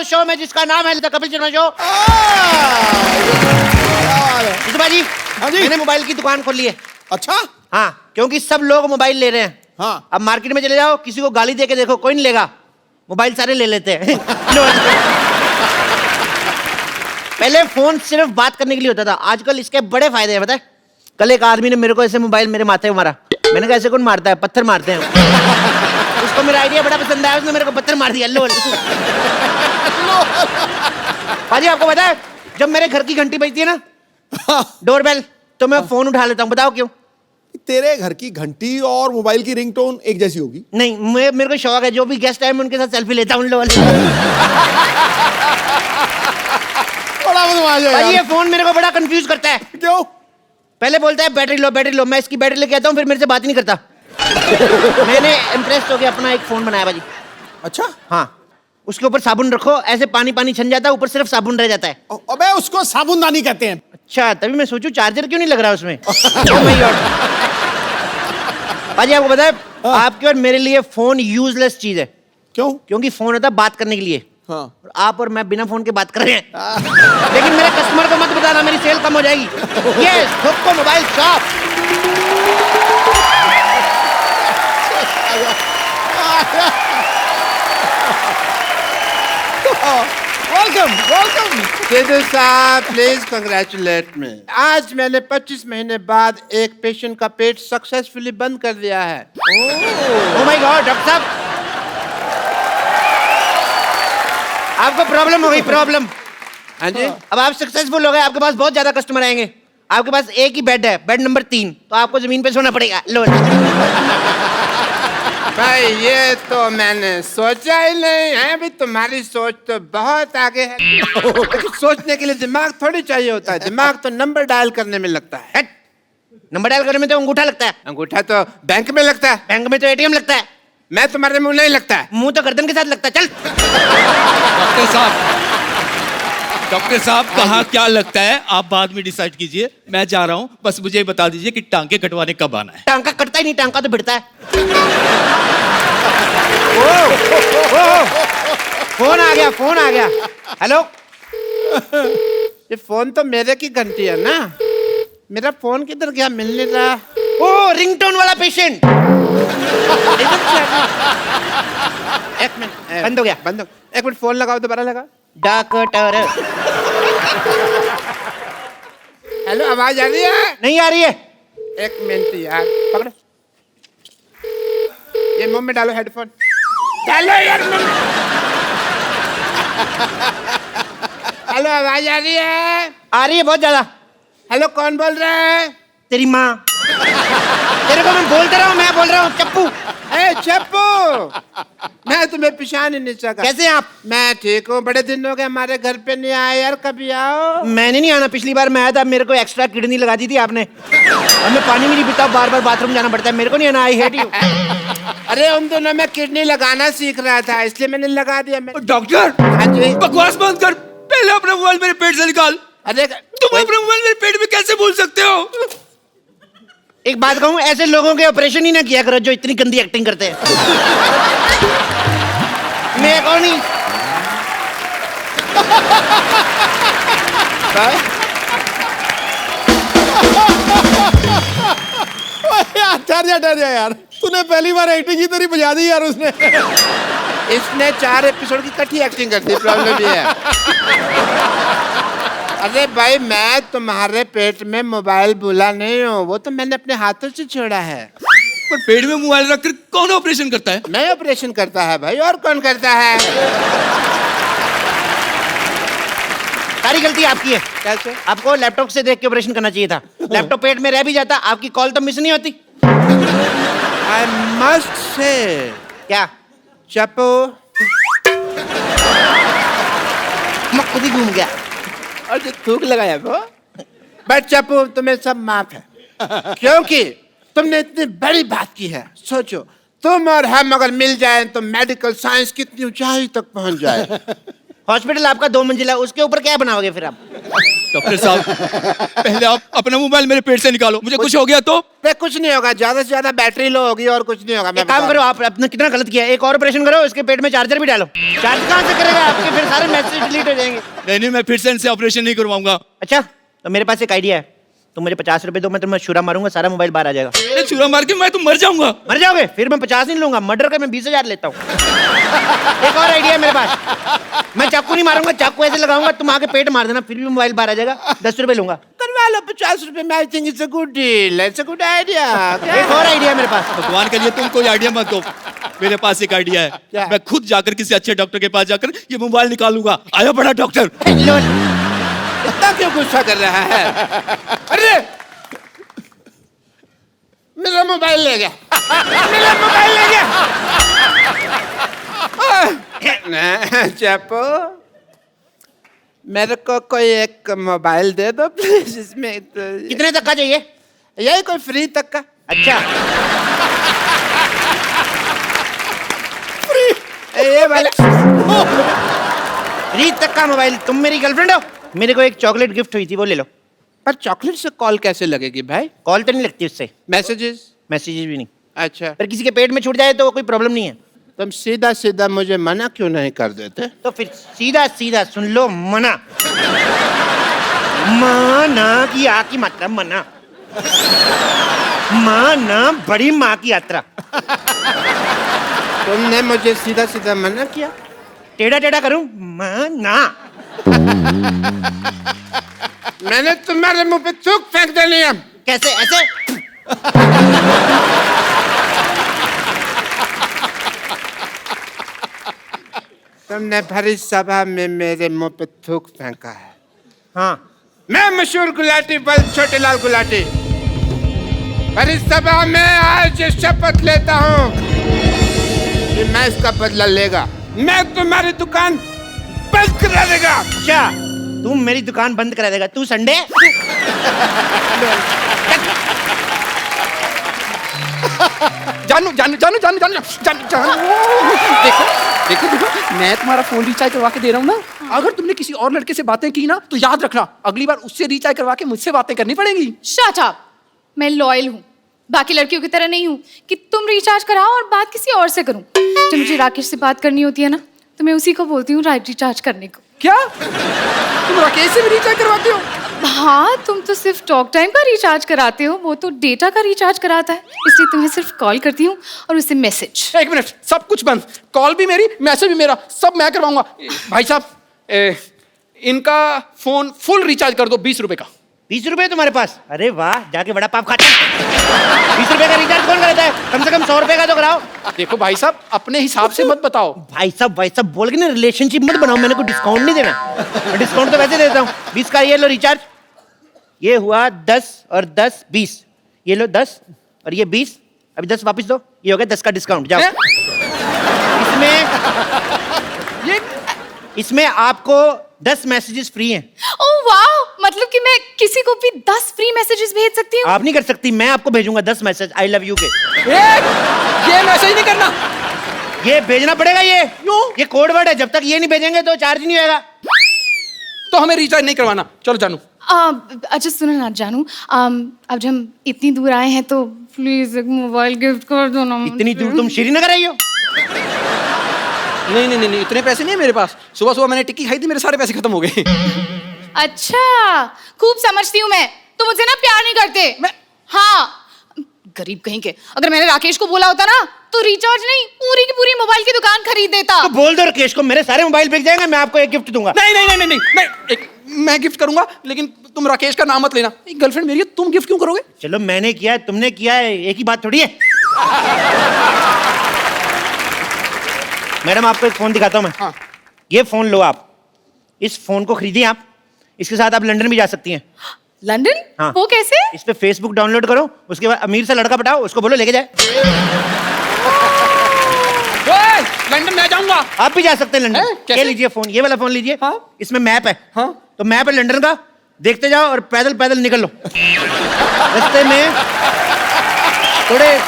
Show में जिसका नाम है द कपिल शर्मा शो। जी हाँ जी। मैंने मोबाइल की दुकान खोल ली है। अच्छा। हाँ, क्योंकि सब लोग मोबाइल ले रहे हैं। हाँ। अब मार्केट में चले जाओ, किसी को गाली दे के देखो, कोई नहीं लेगा, मोबाइल सारे ले लेते हैं। पहले फोन सिर्फ बात करने के लिए होता था, आजकल इसके बड़े फायदे हैं, पता है? कल एक आदमी ने मेरे को ऐसे मोबाइल मेरे माथे में मारा, मैंने कहा ऐसे कौन मारता है? पत्थर मारते हैं। उसको मेरा आइडिया बड़ा पसंद आया, उसने मेरे को पत्थर मार दिया। लो पाजी, आपको पता है जब मेरे घर की घंटी बजती है ना, डोरबेल, तो मैं फोन उठा लेता हूँ। बताओ क्यों? तेरे घर की घंटी और मोबाइल की रिंगटोन एक जैसी होगी? नहीं, मेरे को शौक है, जो भी गेस्ट आए मैं उनके साथ सेल्फी लेता हूँ। बड़ा बदमाश है यार। ये फोन मेरे को बड़ा कंफ्यूज करता है। क्यों? पहले बोलता है बैटरी लो बैटरी लो, मैं इसकी बैटरी लेके आता हूँ, फिर मेरे से बात ही नहीं करता। मैंने इम्प्रेस होकर अपना एक फोन बनाया भाजी। अच्छा। हाँ, उसके ऊपर साबुन रखो, ऐसे पानी पानी छन जाता है, ऊपर सिर्फ साबुन रह जाता है। अबे उसको साबुनदानी कहते हैं। अच्छा, तभी मैं सोचूं चार्जर क्यों नहीं लग रहा उसमें। भाजी आपको पता है, आपके और मेरे लिए फोन यूजलेस चीज है। क्यों? क्योंकि फोन होता है बात करने के लिए। हाँ। और आप और मैं बिना फोन के बात कर रहे हैं। लेकिन मेरे कस्टमर को मत बताना, मेरी सेल कम हो जाएगी। यस, ठोको mobile shop. Welcome welcome. Sidhu साहब प्लीज कंग्रेचुलेट मी। आज मैंने 25 महीने बाद एक पेशेंट का पेट सक्सेसफुली बंद कर दिया है। ओह माय गॉड, डॉक्टर साहब आपको प्रॉब्लम हो गई, प्रॉब्लम। हाँ जी। अब आप सक्सेसफुल हो गए, आपके पास बहुत ज्यादा कस्टमर आएंगे। आपके पास एक ही बेड है, बेड नंबर 3, तो आपको जमीन पे सोना पड़ेगा। लो भाई ये तो मैंने सोचा ही नहीं है। अभी तुम्हारी सोच तो बहुत आगे है। लेकिन सोचने के लिए दिमाग थोड़ी चाहिए होता है। दिमाग तो नंबर डायल करने में लगता है। नंबर डायल करने में तो अंगूठा लगता है। अंगूठा तो बैंक में लगता है। बैंक में तो एटीएम लगता है। मैं तुम्हारे मुंह नहीं लगता है। मुंह तो गर्दन के साथ लगता है। चल डॉक्टर साहब कहाँ क्या लगता है आप बाद में डिसाइड कीजिए, मैं जा रहा हूँ। बस मुझे बता दीजिए कि टांके कटवाने कब आना है। टांका कटता ही नहीं, टांका तो भिड़ता है। फोन आ गया, फोन आ गया। हेलो, ये फोन तो मेरे की घंटी है ना। मेरा फोन किधर गया? मिल नहीं रहा। ओ रिंगटोन वाला पेशेंट। एक मिनट, बंद हो गया। बंद हो। एक मिनट, फोन लगाओ, दोबारा लगा। डॉक्टर हेलो, आवाज आ रही है? नहीं आ रही है। एक मिनट यार, पकड़ो। ये मुंह में डालो, हेडफोन डालो यार मुंह में। हेलो, आवाज आ रही है? आ रही है बहुत ज्यादा। हेलो, कौन बोल रहा है? तेरी माँ। तेरे को मैं बोलते रहा हूँ, मैं बोल रहा हूँ चप्पू। ए चप्पू, मैं तुम्हें पहचान ही नहीं सका। कैसे हैं आप? मैं ठीक हूँ। बड़े दिन हो गए हमारे घर पे नहीं आए यार, कभी आओ। मैंने नहीं आना, पिछली बार मैं आया था, मेरे को एक्स्ट्रा किडनी लगा दी थी आपने, और मैं पानी भी नहीं पीता, बार बार बाथरूम जाना पड़ता है, मेरे को नहीं आना। I hate you. अरे उन दोनों में किडनी लगाना सीख रहा था, इसलिए मैंने लगा दिया। डॉक्टर, हाँ जी। बकवास बंद कर, पहले अपना मोबाइल मेरे पेट से निकाल। अरे तुम अपना मोबाइल मेरे पेट में कैसे भूल सकते हो? एक बात कहूँ, ऐसे लोगों के ऑपरेशन ही ना किया करो जो इतनी गंदी एक्टिंग करते हैं। मैं कौन नहीं। ठहर जा यार, तूने पहली बार एक्टिंग की तेरी बजा दी यार उसने। इसने 4 एपिसोड की इकट्ठी एक्टिंग कर दी, प्रॉब्लम ये है। अरे भाई, मैं तुम्हारे पेट में मोबाइल भूला नहीं हूँ, वो तो मैंने अपने हाथों से छोड़ा है। पर पेट में मोबाइल रखकर कौन ऑपरेशन करता है? मैं ऑपरेशन करता है भाई, और कौन करता है? सारी गलती आपकी है। कैसे? आपको लैपटॉप से देख के ऑपरेशन करना चाहिए था। लैपटॉप पेट में रह भी जाता, आपकी कॉल तो मिस नहीं होती। I must say. क्या? चप्पू, मैं खुद ही घूम गया। और जो थूक लगाया वो। बट चप्पू, तुम्हें सब माफ है, क्योंकि तुमने इतनी बड़ी बात की है। सोचो, तुम और हम अगर मिल जाएं तो मेडिकल साइंस कितनी ऊंचाई तक पहुंच जाए। हॉस्पिटल आपका 2 मंजिला है, उसके ऊपर क्या बनाओगे फिर आप? डॉक्टर साहब पहले आप अपना मोबाइल मेरे पेट से निकालो, मुझे कुछ हो गया तो? पे कुछ नहीं होगा, ज्यादा से ज्यादा बैटरी लो होगी और कुछ नहीं होगा। मैं एक काम करो, आप अपने कितना गलत किया, एक और ऑपरेशन करो, इसके पेट में चार्जर भी डालो। चार्ज कहाँ से करेगा आपके, फिर सारे मैसेज डिलीट हो जाएंगे। नहीं, मैं फिर से इनसे ऑपरेशन नहीं करवाऊंगा। अच्छा, तो मेरे पास एक आइडिया है, तुम मुझे 50 रुपए दो, मैं तुम्हें छुरा मारूंगा, सारा मोबाइल बाहर आ जाएगा। अरे छुरा मार के मैं तो मर जाऊंगा। मर जाओगे? फिर मैं 50 नहीं लूंगा, मर्डर का मैं 20,000 लेता हूँ। एक और आइडिया है मेरे पास, मैं चाकू नहीं मारूंगा, चाकू ऐसे लगाऊंगा, तुम आके पेट मार देना, फिर भी मोबाइल बाहर आ जाएगा। 10 रुपए लूंगा। करवा लो 50 रुपए में। I think it's a good deal, it's a good idea. एक और आइडिया है मेरे पास। भगवान के लिए तुम कोई आइडिया मत दो, मेरे पास एक आइडिया है। क्या? मैं खुद जाकर किसी अच्छे डॉक्टर के पास जाकर ये मोबाइल निकालूंगा। आया बड़ा डॉक्टर। लो, इतना क्यों गुस्सा कर रहा है? अरे मेरा मोबाइल ले गया, मेरा मोबाइल ले गया। चपो, मेरे को कोई एक मोबाइल दे दो प्लीज। इसमें तो कितने तक का चाहिए? यही कोई फ्री तक का। अच्छा, ये वाला फ्री तक का मोबाइल। तुम मेरी गर्लफ्रेंड हो? मेरे को एक चॉकलेट गिफ्ट हुई थी, वो ले लो। पर चॉकलेट से कॉल कैसे लगेगी भाई? कॉल तो नहीं लगती उससे, मैसेजेस? मैसेजेस भी नहीं। अच्छा, पर किसी के पेट में छूट जाए तो कोई प्रॉब्लम नहीं है। तुम सीधा सीधा मुझे मना क्यों नहीं कर देते? तो फिर सीधा सीधा सुन लो, मना। माना की आ की मात्रा मना, माना बड़ी माँ की यात्रा। तुमने मुझे सीधा सीधा मना किया? टेढ़ा टेढ़ा करूं? माना। मैंने तुम्हारे मुंह पे थूक फेंक देनी है। कैसे ऐसे? तुमने भरी सभा में मेरे मुंह पे थूक फेंका है। हाँ, मैं मशहूर गुलाटी बल छोटे लाल गुलाटी भरी सभा में आज शपथ लेता हूँ कि मैं इसका बदला लेगा। मैं तुम्हारी दुकान बंद करा देगा। अच्छा, तू मेरी दुकान बंद करा देगा? तू संडे? जानू जानू जानू जानू जानू जानू जानू देखो देखो देखो, मैं तुम्हारा फोन रिचार्ज करवा के दे रहा हूँ ना। अगर तुमने किसी और लड़के से बातें की ना तो याद रखना, अगली बार उससे रिचार्ज करवा के मुझसे बातें करनी पड़ेगी। Shut up. मैं लॉयल हूँ, बाकी लड़कियों की तरह नहीं हूँ कि तुम रिचार्ज कराओ और बात किसी और से करूँ। जब मुझे राकेश से बात करनी होती है ना, तो मैं उसी को बोलती हूँ रिचार्ज करने को। क्या तुम राकेश से भी रिचार्ज करवाते हो? हाँ, तुम तो सिर्फ टॉक टाइम का रिचार्ज कराते हो, वो तो डेटा का रिचार्ज कराता है। इसलिए तुम्हें सिर्फ कॉल करती हूँ और उससे मैसेज। एक मिनट, सब कुछ बंद। कॉल भी मेरी, मैसेज भी मेरा, सब मैं करवाऊंगा। भाई साहब, इनका फोन फुल रिचार्ज कर दो 20 रुपए का। 20 रुपए तुम्हारे पास? अरे वाह, जाके बड़ा पाप खाते। 20 रुपए का रिचार्ज कौन कराता है? कम से कम 100 रुपए का तो कराओ। देखो भाई साहब, अपने हिसाब से मत बताओ। भाई साहब बोल के ना रिलेशनशिप मत बनाओ, मैंने कोई डिस्काउंट नहीं देना। डिस्काउंट तो वैसे देता हूँ। 20 का ये लो रिचार्ज, ये हुआ 10 और 10 20, ये लो 10 और ये 20, अभी 10 वापस दो, ये हो गया 10 का डिस्काउंट। जाओ। इसमें आपको 10 मैसेजेस फ्री हैं। ओह वाह, मतलब कि मैं किसी को भी 10 फ्री मैसेजेस भेज सकती हूँ? आप नहीं कर सकती, मैं आपको भेजूंगा 10 मैसेज आई लव यू के। ये मैसेज नहीं करना, ये भेजना पड़ेगा। ये क्यों? ये कोड वर्ड है, जब तक ये नहीं भेजेंगे तो चार्ज नहीं होगा। तो हमें रिचार्ज नहीं करवाना। चलो जानू। अच्छा सुनो ना जानू, अब जब हम इतनी दूर आए हैं तो प्लीज एक मोबाइल गिफ्ट कर दो ना। इतनी दूर तुम श्रीनगर आई हो? नहीं नहीं नहीं, इतने पैसे नहीं है मेरे पास। सुबह सुबह मैंने टिक्की खाई थी, मेरे सारे पैसे खत्म हो गए। अच्छा, खूब समझती हूँ मैं, तुम मुझसे ना प्यार नहीं करते। हाँ, गरीब कहीं के। अगर मैंने राकेश को बोला होता ना तो रिचार्ज नहीं, पूरी की पूरी मोबाइल की दुकान खरीद देता। तो बोल दो राकेश को, मेरे सारे मोबाइल बिक जाएंगे, मैं आपको एक गिफ्ट दूंगा। नहीं नहीं नहीं नहीं, नहीं मैं गिफ्ट करूंगा, लेकिन तुम राकेश का नाम मत लेना। एक गर्लफ्रेंड मेरी है, तुम गिफ्ट क्यों करोगे? चलो मैंने किया है, तुमने किया है, एक ही बात थोड़ी है। मैडम आपको एक फोन दिखाता हूं मैं। हाँ। ये फोन लो आप, इस फोन को खरीदिए आप, इसके साथ आप लंदन भी जा सकती हैं। लंदन? हाँ। वो कैसे? इस पे फेसबुक डाउनलोड करो, उसके बाद अमीर सा लड़का पटाओ, उसको बोलो लेके जाए। ओए, लंदन मैं जाऊंगा। आप भी जा सकते हैं लंदन। हैं? कैसे? ये लीजिए फोन, ये वाला फोन लीजिए। हाँ। इसमें मैप है। हाँ। तो मैप है लंदन का, देखते जाओ और पैदल पैदल निकल लो। रास्ते में थोड़े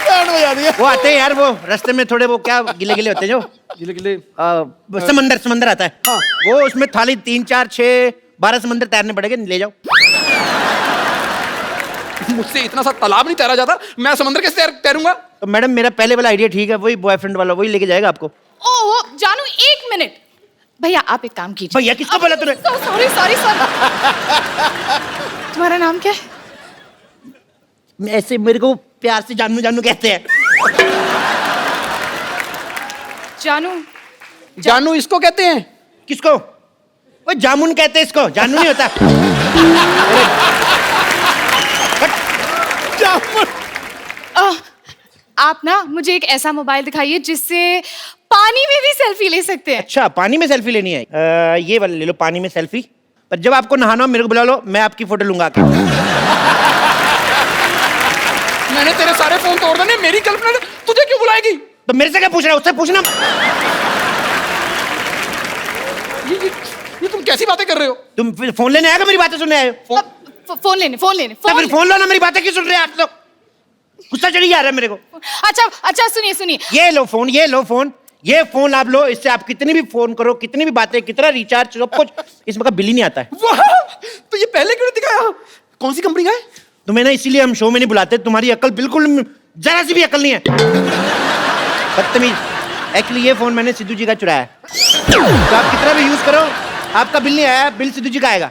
बैंड बजा दिया। वो आते हैं यार, वो रास्ते में थोड़े वो क्या गिले गिले होते हैं जो गिले गिले समंदर आता है। हाँ। वो उसमें थाली 3 4 6 12 समंदर तैरने पड़ेंगे, ले जाओ। मुझसे इतना सा तालाब नहीं तैरा जाता, मैं समंदर कैसे तैरूंगा? तो मैडम मेरा पहले वाला आइडिया ठीक है, वही बॉयफ्रेंड वाला वही लेके जाएगा आपको। ओहो जानू, एक मिनट भैया, आप एक काम कीजिए। भैया किसको बोला तूने? Sorry sorry sorry. तुम्हारा नाम क्या है? ऐसे मेरे को प्यार से जानू जानू कहते हैं। जानू। जानू इसको कहते हैं। किसको? वो जामुन कहते हैं इसको, जानू नहीं होता। आप ना मुझे एक ऐसा मोबाइल दिखाइए जिससे पानी में भी सेल्फी ले सकते हैं। अच्छा, पानी में सेल्फी लेनी है? ये वाला ले लो, पानी में सेल्फी। पर जब आपको नहाना हो मेरे को बुला लो, मैं आपकी फोटो लूंगा आके। मैंने तेरे सारे फोन तोड़ देने, मेरी गर्लफ्रेंड तुझे क्यों बुलाएगी? तो मेरे से क्या पूछ रहा है, उससे पूछना। ये तुम कैसी बातें कर रहे हो? तुम फिर फोन लेने आएगा, मेरी बातें सुनने आए हो? फोन लेने तो फिर फोन लो ना, मेरी बातें क्यों सुन रहे हैं आप लोग? गुस्सा चढ़ी जा रहा है मेरे को। अच्छा अच्छा, सुनिए सुनिए। ये लो फोन, ये लो फोन, ये फोन आप लो, इससे आप कितनी भी फोन करो, कितनी भी बातें, कितना रिचार्ज, सब कुछ, इसमें का बिल ही नहीं आता है। वाह, तो ये पहले क्यों नहीं दिखाया? कौन सी कंपनी का है? तुम्हें ना इसीलिए हम शो में नहीं बुलाते, तुम्हारी अकल बिल्कुल जरा सी भी अकल नहीं है। बदतमीज। एक्चुअली ये फोन मैंने सिद्धू जी का चुराया है, तो आप कितना भी यूज करो आपका बिल नहीं आया, बिल सिद्धू जी का आएगा।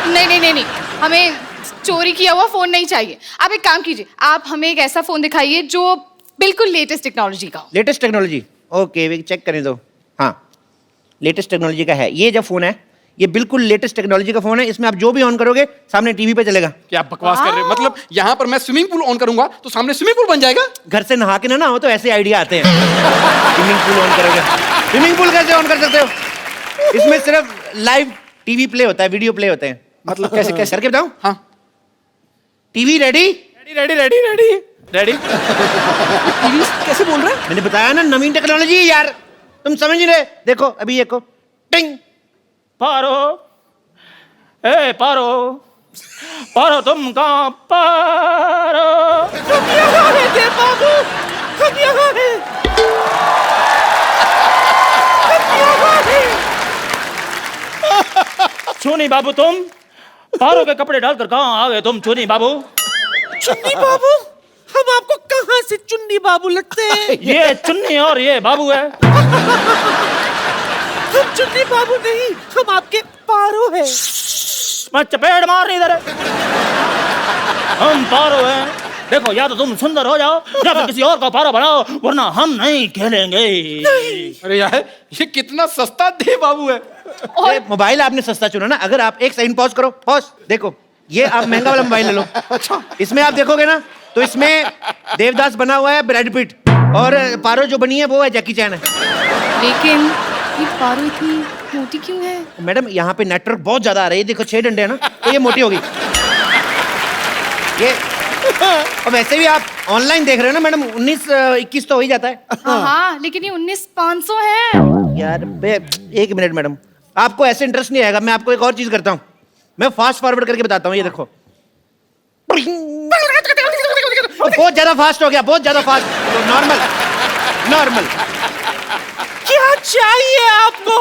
नहीं नहीं नहीं नहीं, हमें चोरी किया हुआ फोन नहीं चाहिए। आप एक काम कीजिए, आप हमें एक ऐसा फोन दिखाइए जो बिल्कुल लेटेस्ट टेक्नोलॉजी का हो। Latest technology? ओके, चेक करने दो। हाँ, लेटेस्ट टेक्नोलॉजी का है ये जो फोन है, ये बिल्कुल लेटेस्ट टेक्नोलॉजी का फोन है। इसमें आप जो भी ऑन करोगे सामने टीवी पे चलेगा। क्या बकवास कर रहे हो? मतलब यहाँ पर मैं स्विमिंग पूल ऑन करूंगा तो सामने स्विमिंग पूल बन जाएगा? घर से नहा के ना हो तो ऐसे आइडिया आते हैं। स्विमिंग पूल ऑन करोगे, स्विमिंग पूल कैसे ऑन कर सकते हो? इसमें सिर्फ लाइव टीवी प्ले होता है, वीडियो प्ले होते हैं। मतलब कैसे कैसे? करके बताऊं? हाँ, TV ready? Ready ready ready ready. TV कैसे बोल रहे हैं? मैंने बताया ना, नवीन टेक्नोलॉजी है यार, तुम समझ नहीं रहे। देखो अभी ये को टिंग। पारो, ए पारो, पारो तुम कहाँ पारो? हम यहाँ हैं बाबू, हम यहाँ हैं, हम यहाँ हैं। चुनी बाबू तुम पारो के कपड़े डालकर कहाँ आ गए तुम चुनी बाबू? चुन्नी बाबू? हम आपको कहाँ से चुन्नी बाबू लगते हैं? ये चुन्नी और ये बाबू है। हम चुन्नी बाबू नहीं, हम आपके पारो हैं। मैं चपेट मार रही इधर। हम पारो हैं। देखो, या तो तुम सुंदर हो जाओ या फिर किसी और का पारो बनाओ, वरना हम नहीं खेलेंगे। अरे यार, ये कितना सस्ता दे बाबू है। ये मोबाइल आपने सस्ता चुना ना। अगर आप एक सेकंड पॉज करो, पॉज, देखो ये आप महंगा वाला मोबाइल ले लो। अच्छा, इसमें आप देखोगे ना तो इसमें देवदास बना हुआ है, ब्रैड पिट, और पारो जो बनी है वो है जैकी चैन है। लेकिन ये पारो इतनी मोटी क्यों है? मैडम यहाँ पे नेटवर्क बहुत ज्यादा आ रहा है, ये देखो 6 डंडे है ना, तो ये मोटी होगी ये। और वैसे भी आप ऑनलाइन देख रहे हो ना मैडम, 19-21 तो हो ही जाता है। हाँ, लेकिन ये 19,500 है। यार एक मिनट मैडम, आपको ऐसे इंटरेस्ट नहीं आएगा। मैं आपको एक और चीज करता हूँ, मैं फास्ट फॉरवर्ड करके बताता हूँ। ये देखो, बहुत ज्यादा फास्ट हो गया, बहुत ज्यादा फास्ट। Normal normal. क्या चाहिए आपको?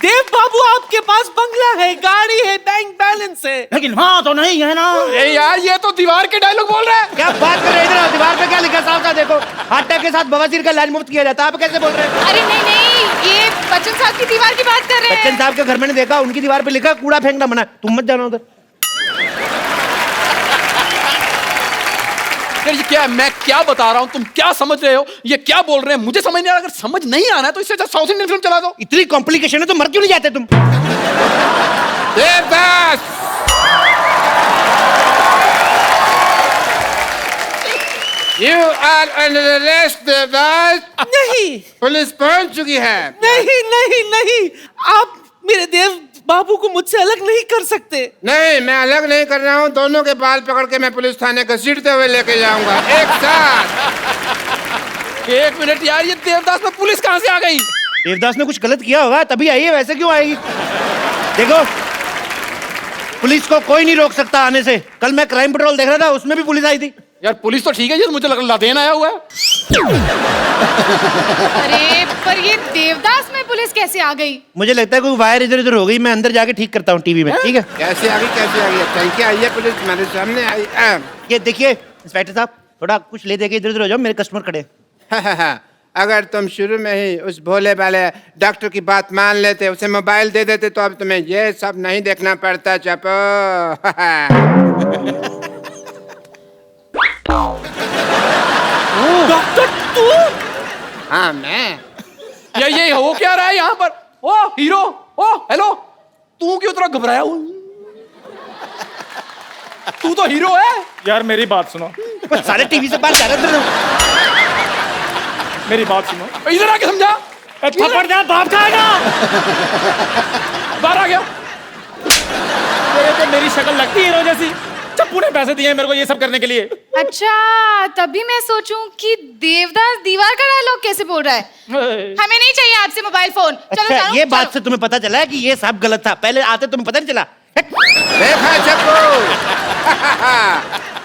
देव बाबू, आपके पास बंगला है, गाड़ी है, बैंक बैलेंस है, लेकिन हाँ तो नहीं है ना। अरे यार, ये तो दीवार के डायलॉग बोल रहा है। क्या बात कर रहे हैं? इधर दीवार पे क्या लिखा साफ साफ देखो, हार्ट अटैक के साथ बवासीर का इलाज मुफ्त किया जाता है। आप कैसे बोल रहे हैं? अरे नहीं नहीं, ये बच्चन साहब की दीवार की बात कर रहे हैं। बच्चन साहब के घर मैंने देखा, उनकी दीवार पे लिखा कूड़ा फेंकना मना, तुम मत जाना उधर। यार ये क्या है? मैं क्या बता रहा हूँ, तुम क्या समझ रहे हो? ये क्या बोल रहे हैं मुझे समझ नहीं आ रहा। अगर समझ नहीं आना है तो इससे अच्छा साउथ इंडियन फिल्म चला दो। इतनी कॉम्प्लिकेशन है तो मर क्यों नहीं जाते तुम? Devdas, you are under arrest Devdas. नहीं पुलिस पहुंच चुकी है। नहीं नहीं नहीं, आप मेरे देव बाबू को मुझसे अलग नहीं कर सकते। नहीं, मैं अलग नहीं कर रहा हूँ। दोनों के बाल पकड़ के मैं पुलिस थाने घसीटते हुए लेके जाऊंगा एक साथ। एक मिनट यार, ये देवदास में पुलिस कहाँ से आ गई? देवदास ने कुछ गलत किया होगा तभी आई है, वैसे क्यों आएगी? देखो, पुलिस को कोई नहीं रोक सकता आने से। कल मैं क्राइम पेट्रोल देख रहा था, उसमें भी पुलिस आई थी। यार पुलिस तो ठीक है, ये मुझे लग लादेन आया हुआ है। अरे पर ये देवदास में पुलिस कैसे आ गई? मुझे लगता है कोई वायर इधर उधर हो गई, मैं अंदर जाके ठीक करता हूँ टीवी में, ठीक है? कैसे आ गई टंकी आई है पुलिस तुम्हारे सामने आई ये देखिए इंस्पेक्टर साहब, थोड़ा कुछ ले दे के इधर उधर हो जाओ, मेरे कस्टमर खड़े हैं। अगर तुम शुरू में ही उस भोले वाले डॉक्टर की बात मान लेते, उसे मोबाइल दे देते, तो अब तुम्हें ये सब नहीं देखना पड़ता। चपो। डॉक्टर तू? हाँ मैं। ये हो क्या रहा है यहाँ पर? ओ हीरो, ओ हेलो, तू क्यों इतना घबराया हुआ? तू तो हीरो है यार मेरी बात सुनो, सारे टीवी से बात कर रहे थे। मेरी बात सुनो, इधर आके समझा। थप्पड़ दे बाप जाएगा। बाहर आ गया। तेरे पे मेरी शक्ल लगती है हीरो जैसी। चप्पू ने पैसे दिए हैं मेरे को ये सब करने के लिए। अच्छा तभी मैं सोचूं कि देवदास दीवार का डायलॉग कैसे बोल रहा है। हमें नहीं चाहिए आपसे मोबाइल फोन। चलो अच्छा जाओ, ये बात चलो। से तुम्हें पता चला है कि ये सब गलत था, पहले आते तुम्हें पता नहीं चला? देखा चपो।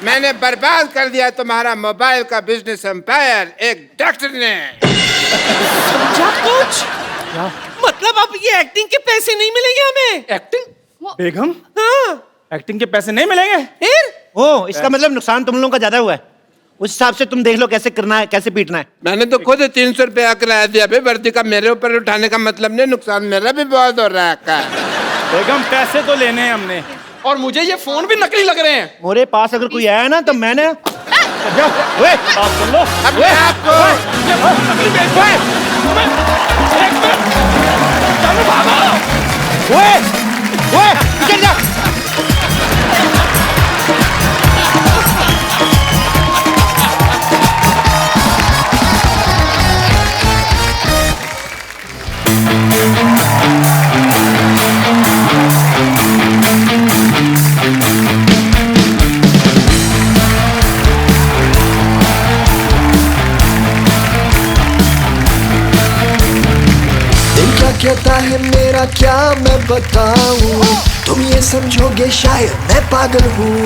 मैंने बर्बाद कर दिया तुम्हारा मोबाइल का बिजनेस एम्पायर एक डॉक्टर ने। समझा कुछ? मतलब अब ये एक्टिंग के पैसे नहीं मिलेंगे हमें? एक्टिंग? बेगम, हाँ। एक्टिंग के पैसे नहीं मिलेंगे? फिर? ओ इसका मतलब नुकसान तुम लोगों का ज्यादा हुआ है। उस हिसाब से तुम देख लो कैसे करना है, कैसे पीटना है। मैंने तो खुद 300 रुपया किराया दिया भाई, वर्दी का मेरे ऊपर उठाने का मतलब नहीं, नुकसान मेरा भी बहुत हो रहा है। बेगम पैसे तो लेने हैं हमने। और मुझे ये फोन भी नकली लग रहे हैं। मेरे पास अगर कोई आया ना तो मैंने बात सुन लो। अपने आप को चल जा। कहता है मेरा क्या मैं बताऊं, तुम ये समझोगे शायद मैं पागल हूँ।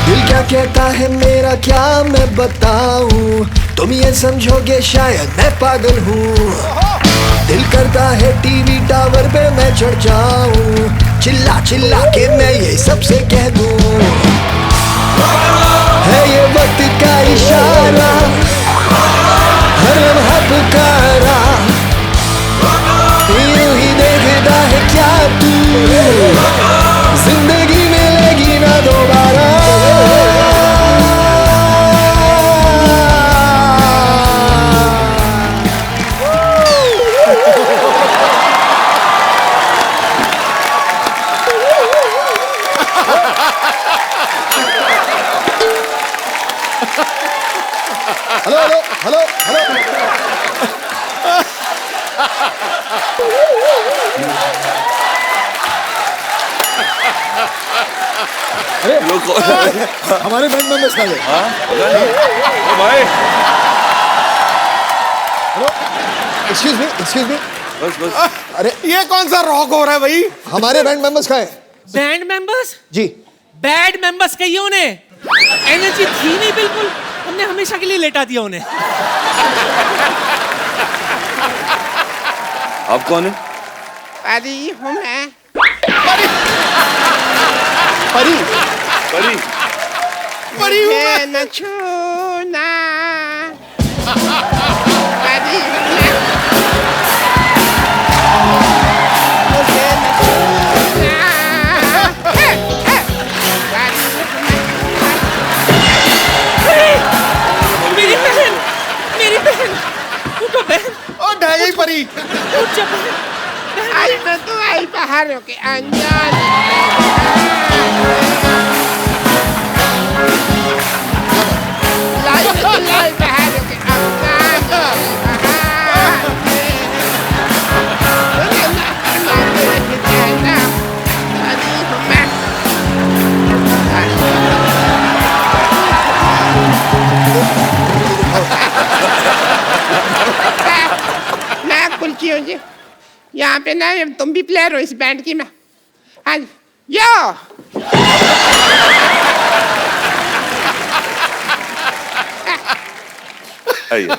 दिल क्या कहता है मेरा क्या मैं बताऊं, तुम ये समझोगे शायद मैं पागल हूँ। दिल करता है टीवी टावर पे मैं चढ़ जाऊं, चिल्ला चिल्ला के मैं ये सबसे कह दूं, है ये वक्त का इशारा, हर लम्हा पुकारा, यूं ही देखता है क्या तू, जिंदगी मिलेगी ना दोबारा। Hello hello hello hello. हमारे बैंड मेंबर्स खा गए। भाई हेलो एक्सक्यूज मी बस बस। अरे ये कौन सा रॉक हो रहा है भाई? हमारे बैंड मेंबर्स खाए बैंड मेंबर्स? जी। बैड मेंबर्स कहिए उन्हें, एनर्जी थी नहीं बिल्कुल, हमने हमेशा के लिए लेटा दिया उन्हें। आप कौन है? परी हूँ मैं। परी परी परी हूँ मैं। न छूना परी हूँ मैं। मुझे न छूना। मेरी बहन, उठो बहन, ओ ढह गई परी। उठ जा बहन। आई मैं तो आई पहाड़ों के अनजान। लाई पहाड़ों के मैं कुल्ची हूँ जी। यहाँ पे ना तुम भी प्लेयर हो इस बैंड की मैं। हाँ जी, यो आइए।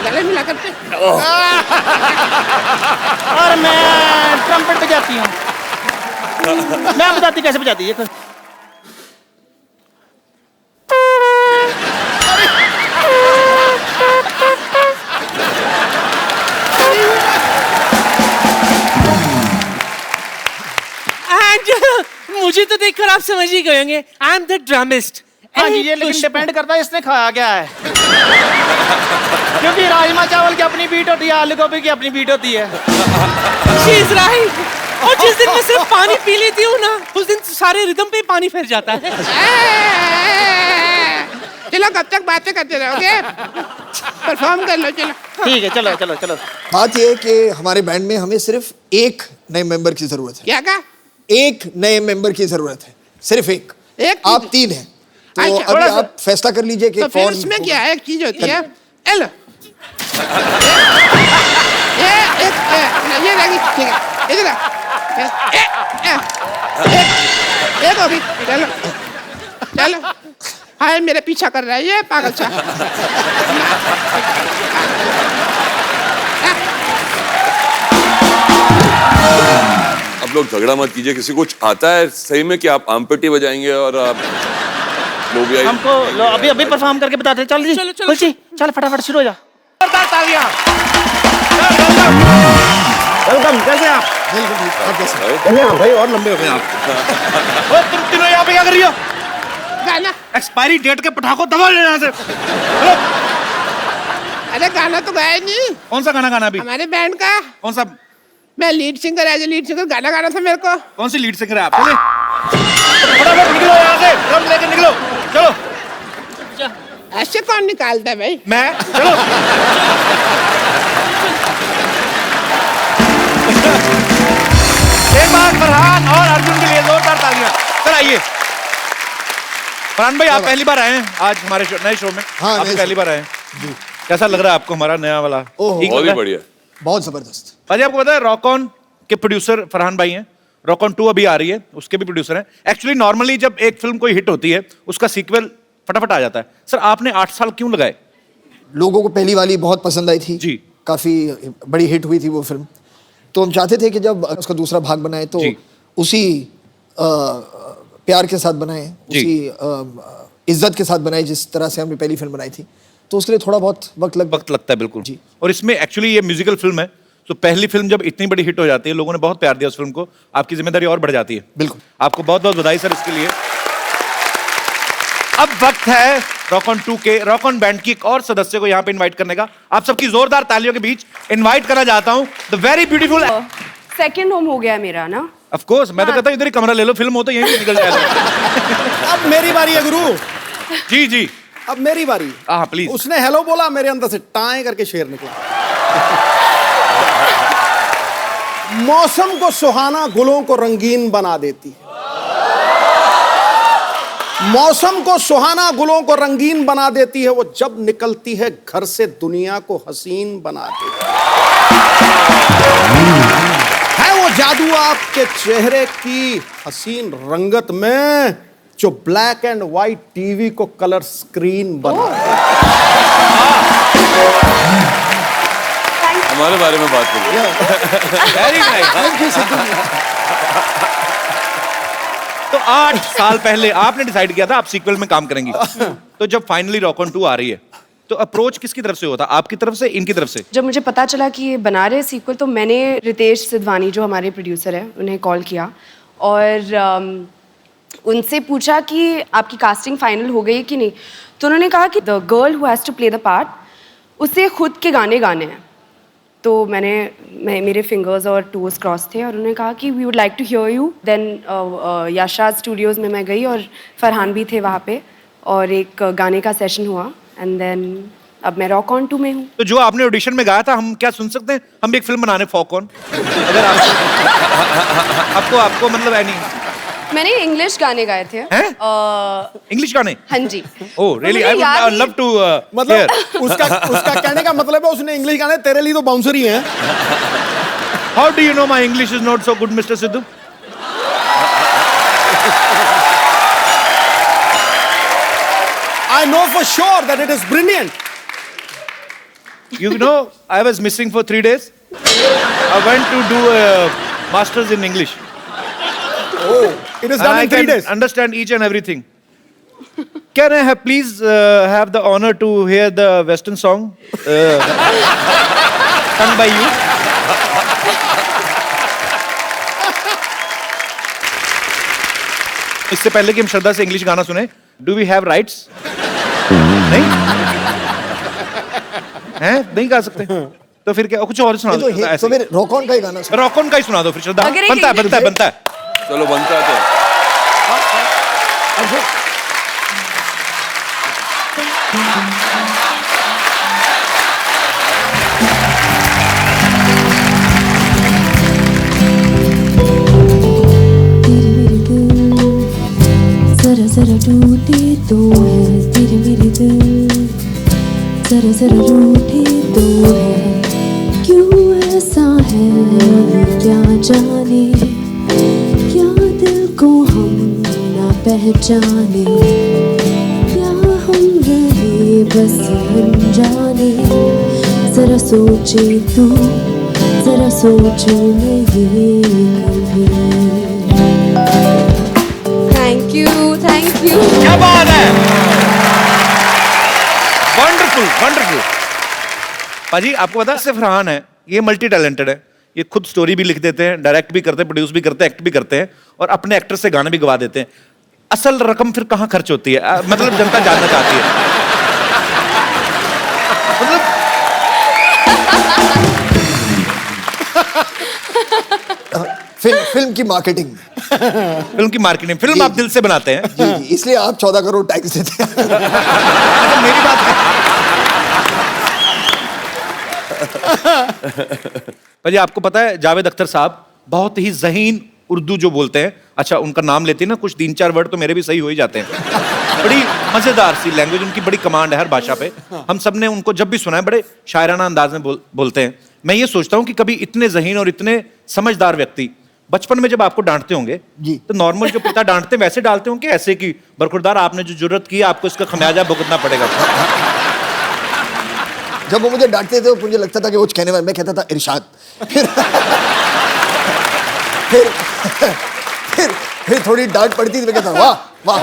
गले मिला करते। और मैं ट्रम्पेट बजाती हूँ। मैं बताती कैसे बजाती है। मुझे तो देखकर आप समझ ही गए होंगे, आई एम द ड्रमिस्ट। हाँ जी, ये लेकिन डिपेंड करता है इसने खाया क्या है। क्योंकि राजमा चावल की अपनी बीट होती है, आलू गोभी की अपनी बीट होती है। She is right. और जिस दिन मैं सिर्फ पानी पी लेती हूँ ना, उस दिन सारे रिदम पे पानी फिर जाता है। चलो कब तक बातें करते रहोगे? परफॉर्म कर लो चलो। ठीक है, चलो चलो चलो। बात यह है कि हमारे बैंड में हमें सिर्फ एक नए मेंबर की जरूरत है। क्या कहा? एक नए मेंबर की जरूरत है, सिर्फ एक। एक आप 3 हैं, तो अच्छा, अभी थोड़ा सा- आप फैसला कर लीजिए कि तो फिर कौन उसमें होगा। क्या है, एक चीज होती है एल ये लगी ठीक है इधर एक हो गई चलो चलो। हाय मेरे पीछा कर रहा है ये पागल सा। आप लोग झगड़ा मत कीजिए, किसी कुछ आता है सही में कि आप आमपेटी बजाएंगे और आप लोग भी हमको लो, अभी अभी परफॉर्म करके बताते हैं। चल जी, चलो, चलो, खुशी, चल फटाफट शुरू हो जा। जोरदार तालियां। वेलकम, कैसे आप? भाई और लंबे हो गए आप। ओ, तुम तीनों यहाँ पे क्या कर रही हो? गाना एक्सपायरी डेट के पटाखों दबा ले यहाँ से। अरे गाना तो गाया नहीं, कौन सा गाना गाना अभी? हमारे बैंड का। कौन सा? मैं lead singer, as a lead singer गाना गाना था मेरे को। कौन सी लीड सिंगर है आप? चलिए फटाफट निकलो यहाँ से, ड्रम लेके निकलो। चलो। ऐसे कौन निकालता है भाई? मैं चलो। एक बार फरहान और अर्जुन के लिए जोरदार तालियां। चल आइए। फरहान भाई, आप पहली बार आए हैं आज हमारे नए शो में। हाँ, आप नए पहली बार आए हैं। कैसा लग रहा है आपको हमारा नया वाला? ओहो, ठीक बहुत लग ही रहा है? बढ़िया। बहुत जबरदस्त। भाजी आपको पता है रॉक ऑन के प्रोड्यूसर फरहान भाई हैं। रॉक ऑन 2 अभी आ रही है, उसके भी प्रोड्यूसर हैं। एक्चुअली नॉर्मली जब एक फिल्म कोई हिट होती है उसका सीक्वल फटाफट आ जाता है। सर आपने 8 साल क्यों लगाए? लोगों को पहली वाली बहुत पसंद आई थी जी। काफी बड़ी हिट हुई थी वो फिल्म, तो हम चाहते थे कि जब उसका दूसरा भाग बनाए तो जी। उसी प्यार के साथ बनाए, जी। उसी इज्जत के साथ बनाए जिस तरह से हमने पहली फिल्म बनाई थी। तो उसके लिए थोड़ा बहुत वक्त लगता है बिल्कुल जी। और इसमें एक्चुअली ये म्यूजिकल फिल्म है, तो पहली फिल्म जब इतनी बड़ी हिट हो जाती है, लोगों ने बहुत प्यार दिया उस फिल्म को, आपकी जिम्मेदारी और बढ़ जाती है। बिल्कुल। आपको बहुत बहुत बधाई सर इसके लिए। अब वक्त है रॉक ऑन 2 के रॉक ऑन बैंड की एक और सदस्य को यहाँ पे इनवाइट करने का। आप सबकी जोरदार तालियों के बीच इनवाइट करना चाहता हूँ the very beautiful. Second home हो गया मेरा ना। ऑफ कोर्स, मैं तो कहता हूँ इधर ही कमरा ले लो, फिल्म हो तो यहीं से निकल जाएगा। अब मेरी बारी है गुरु, जी जी, अब मेरी बारी। हाँ प्लीज। उसने हेलो बोला, मेरे अंदर से टाएं करके शेर निकला। मौसम को सुहाना गुलों को रंगीन बना देती है। मौसम को सुहाना गुलों को रंगीन बना देती है, वो जब निकलती है घर से दुनिया को हसीन बना देती है वो जादू आपके चेहरे की हसीन रंगत में जो ब्लैक एंड व्हाइट टीवी को कलर स्क्रीन बना हमारे बारे में बात करिए। Very nice. तो 8 साल पहले आपने डिसाइड किया था आप सीक्वल में काम करेंगी, तो जब फाइनली रॉक ऑन 2 आ रही है तो अप्रोच किसकी तरफ से होता? आपकी तरफ से, इनकी तरफ से? जब मुझे पता चला कि ये बना रहे सीक्वल तो मैंने रितेश सिद्धवानी जो हमारे प्रोड्यूसर हैं उन्हें कॉल किया और उनसे पूछा कि आपकी कास्टिंग फाइनल हो गई कि नहीं। तो उन्होंने कहा कि the girl who has to play the part उसे खुद के गाने गाने हैं। तो मेरे फिंगर्स और टोज क्रॉस थे और उन्होंने कहा कि we would like to hear you. Then Yashraj studios में मैं गई और फरहान भी थे वहाँ पे और एक गाने का सेशन हुआ एंड देन अब मैं रॉक ऑन 2 में हूँ। तो जो आपने ऑडिशन में गाया था हम क्या सुन सकते हैं? हम भी एक फिल्म बनाने फॉक ऑन, अगर आपको मतलब एनी मैंने इंग्लिश गाने गाए थे। इंग्लिश गाने? हाँ जी। Oh really, I would love to मतलब उसका कहने का मतलब है उसने इंग्लिश गाने, तेरे लिए तो बाउंसर ही हैं। How do you know my English is not so good mister Sidhu? I know for sure that it is brilliant. You know, I was missing for 3 days. I went to do a master's in English. Oh, it is done I in 3 can days. understand each and everything. Can I have please have the honor to hear the Western song sung by you? इससे पहले कि हम श्रद्धा से English गाना सुने, do we have rights? नहीं हैं, नहीं गा सकते तो फिर क्या, कुछ और सुना दो। तो फिर रॉक ऑन का ही गाना रॉक ऑन का ही सुना दो फिर श्रद्धा। अगर एक बनता है बनता है बनता है। चलो बनता है तो जरा जरा टूटे तो है तेरे मेरे दिल, जरा जरा रूठे तो है, क्यों ऐसा है क्या जाने, क्या दिल को हम ना पहचाने, क्या हम रहे बस अनजाने, जरा सोचे तू, जरा सोचो मैं ये कभी। Thank you. क्या बात है, वंडरफुल वंडरफुल। पाजी आपको पता है सिर्फ फरहान है, ये मल्टी टैलेंटेड है, ये खुद स्टोरी भी लिख देते हैं, डायरेक्ट भी करते हैं, प्रोड्यूस भी करते हैं, एक्ट भी करते हैं और अपने एक्टर से गाने भी गवा देते हैं। असल रकम फिर कहाँ खर्च होती है, मतलब जनता जानना चाहती है। मतलब फिल्म की मार्केटिंग में, फिल्म की मार्केटिंग, फिल्म आप दिल से बनाते हैं। जी जी, इसलिए आप 14 करोड़ टैक्स देते हैं। अच्छा, मेरी बात पर आपको पता है जावेद अख्तर साहब बहुत ही ज़हीन उर्दू जो बोलते हैं, अच्छा उनका नाम लेते हैं ना, कुछ 3-4 वर्ड तो मेरे भी सही हो ही जाते हैं। बड़ी मजेदार सी लैंग्वेज, उनकी बड़ी कमांड है हर भाषा पे। हम सब ने उनको जब भी सुना है बड़े शायराना अंदाज में बोलते हैं। मैं ये सोचता हूँ कि कभी इतने ज़हीन और इतने समझदार व्यक्ति बचपन में जब आपको डांटते होंगे जी, तो नॉर्मल जो पिता डांटते हैं वैसे डालते होंगे ऐसे कि बरखुरदार आपने जो जुर्रत की आपको इसका खमियाजा भुगतना पड़ेगा। जब वो मुझे डांटते थे तो मुझे लगता था कि वो कहने वाला, मैं कहता था इरशाद। फिर थोड़ी डांट पड़ती थी, मैं कहता वाह वाह।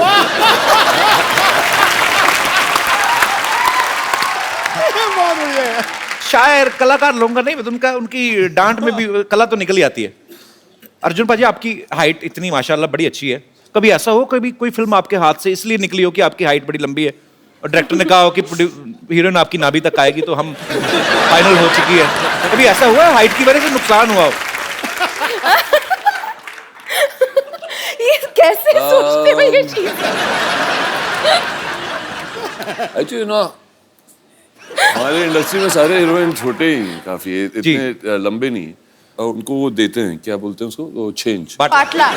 शायर कलाकार लोगों का नहीं, उनका उनकी डांट में भी कला तो निकल ही आती है। अर्जुन पाजी आपकी हाइट इतनी माशाल्लाह बड़ी अच्छी है, कभी ऐसा हो कभी कोई फिल्म आपके हाथ से इसलिए निकली हो कि आपकी हाइट बड़ी लंबी है और डायरेक्टर ने कहा हो कि हीरोइन आपकी नाभि तक आएगी तो हम फाइनल हो चुकी है, कभी ऐसा हुआ है हाइट की वजह से नुकसान हुआ हो? ये कैसे सोचते हो ये चीज? एक्चुअली ना हमारे इंडस्ट्री में सारे हीरोइन छोटे ही काफी, इतने लंबे नहीं, और उनको वो देते हैं, क्या बोलते हैं उसको, वो चेंज, बाटला।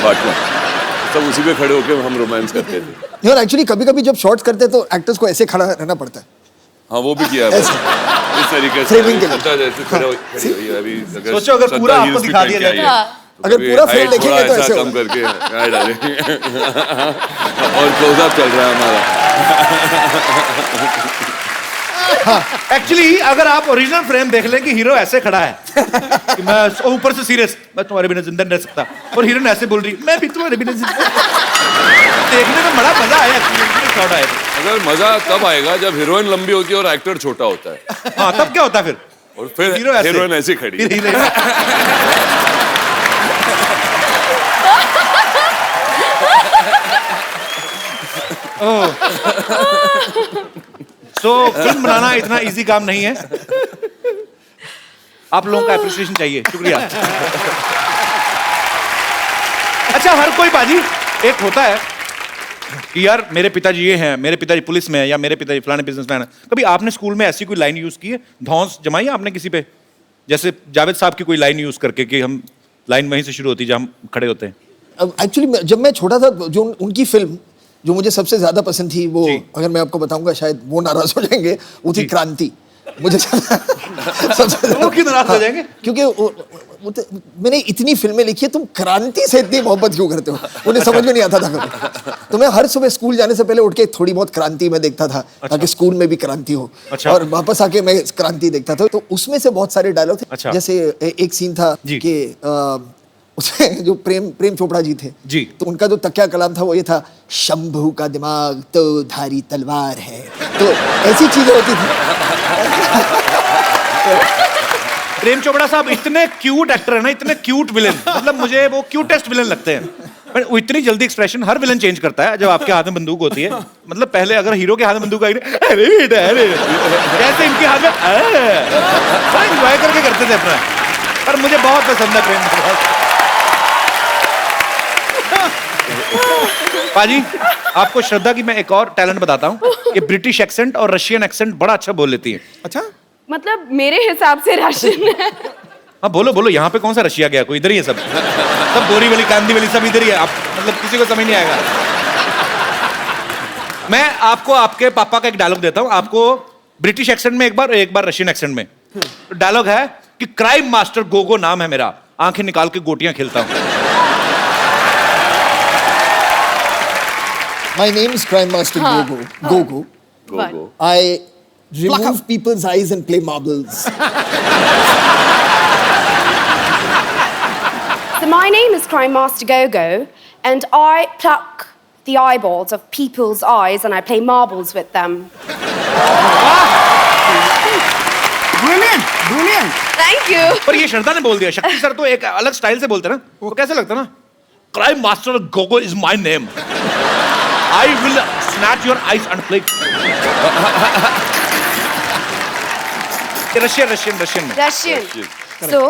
सब उसी पे खड़े होकर हम रोमांस करते थे। यार एक्चुअली कभी कभी जब शॉट्स करते हैं तो एक्टर्स को ऐसे खड़ा रहना पड़ता है। हाँ वो भी किया है, इस तरीके से अभी सोचो अगर पूरा आपको दिखा दिया जाए, अगर पूरा फ्रेम देखेंगे तो ऐसे कम करके और क्लोजअप चल रहा है हमारा। एक्चुअली अगर आप ओरिजिनल फ्रेम देख लें कि हीरो ऐसे खड़ा है कि मैं ऊपर से सीरियस, मैं तुम्हारे बिना जिंदा नहीं रह सकता, और हीरोइन ऐसे बोल रही मैं भी तुम्हारे बिना जिंदा, देखने में बड़ा मजा आया। अगर मजा तब आएगा जब हीरोइन लंबी होती है और एक्टर छोटा होता है। हाँ तब क्या होता है फिर, और फिर हीरोइन ऐसी खड़ी। तो फिल्म बनाना इतना इजी काम नहीं है, आप लोगों का एप्रिसिएशन चाहिए, शुक्रिया। अच्छा हर कोई बाजी एक होता है कि यार मेरे पिताजी ये हैं, मेरे पिताजी पुलिस में है, या मेरे पिताजी फलाने बिजनेसमैन है। कभी आपने स्कूल में ऐसी कोई लाइन यूज की है, धौंस जमाई है आपने किसी पे, जैसे जावेद साहब की कोई लाइन यूज करके कि हम लाइन वहीं से शुरू होती है जहां हम खड़े होते हैं? एक्चुअली जब मैं छोटा था जो उनकी फिल्म जो मुझे सबसे ज्यादा पसंद थी वो अगर मैं आपको बताऊंगा शायद वो नाराज हो जाएंगे, वो थी क्रांति। मुझे सबसे वो क्यों नाराज हो जाएंगे? क्योंकि मैंने इतनी फिल्में लिखी है, तुम क्रांति से इतनी मोहब्बत क्यों करते हो? मुझे समझ में नहीं आता था कभी। तो मैं हर सुबह स्कूल जाने से पहले उठ के थोड़ी बहुत क्रांति में देखता था ताकि स्कूल में भी क्रांति हो। और वापस आके मैं क्रांति देखता था, तो उसमें से बहुत सारे डायलॉग थे। जैसे एक सीन था कि उसमें जो प्रेम चोपड़ा जी थे जी, तो उनका जो तकिया कलाम था वो ये था, शंभू का दिमाग तो धारी तलवार है। तो ऐसी चीजें होती थी। प्रेम चोपड़ा साहब इतने क्यूट एक्टर है ना, इतने क्यूट विलेन, मतलब मुझे वो क्यूटेस्ट विलेन लगते हैं। पर वो इतनी जल्दी एक्सप्रेशन हर विलेन चेंज करता है जब आपके हाथ में बंदूक होती है। मतलब पहले अगर हीरो के हाथ में बंदूक आई, अरे बेटा अरे, जैसे इनके हाथ में एंजॉय करके करते थे अपना। पर मुझे बहुत पसंद है प्रेम चोपड़ा। पाजी, आपको श्रद्धा की मैं एक और टैलेंट बताता हूँ कि ब्रिटिश एक्सेंट और रशियन एक्सेंट बड़ा अच्छा बोल लेती है। अच्छा, मतलब मेरे हिसाब से राशन है। हाँ बोलो बोलो, यहाँ पे कौन सा रशिया गया, कोई इधर ही है सब बोरीवली कांदीवली सब इधर ही है। आप मतलब किसी को समझ नहीं आएगा। मैं आपको आपके पापा का एक डायलॉग देता हूँ, आपको ब्रिटिश एक्सेंट में एक बार रशियन एक्सेंट में। डायलॉग है कि क्राइम मास्टर गोगो नाम है मेरा, आंखें निकाल के गोटियां खेलता हूँ। My name is Crime Master Gogo. Gogo. I remove people's eyes and play marbles. So my name is Crime Master Gogo, and I pluck the eyeballs of people's eyes and I play marbles with them. Brilliant, brilliant. Thank you. पर ये श्रद्धा ने बोल दिया। शक्ति sir तो एक अलग style से बोलते ना, वो कैसे लगता ना, crime master Gogo is my name, I will snatch your eyes and play. Russian. So,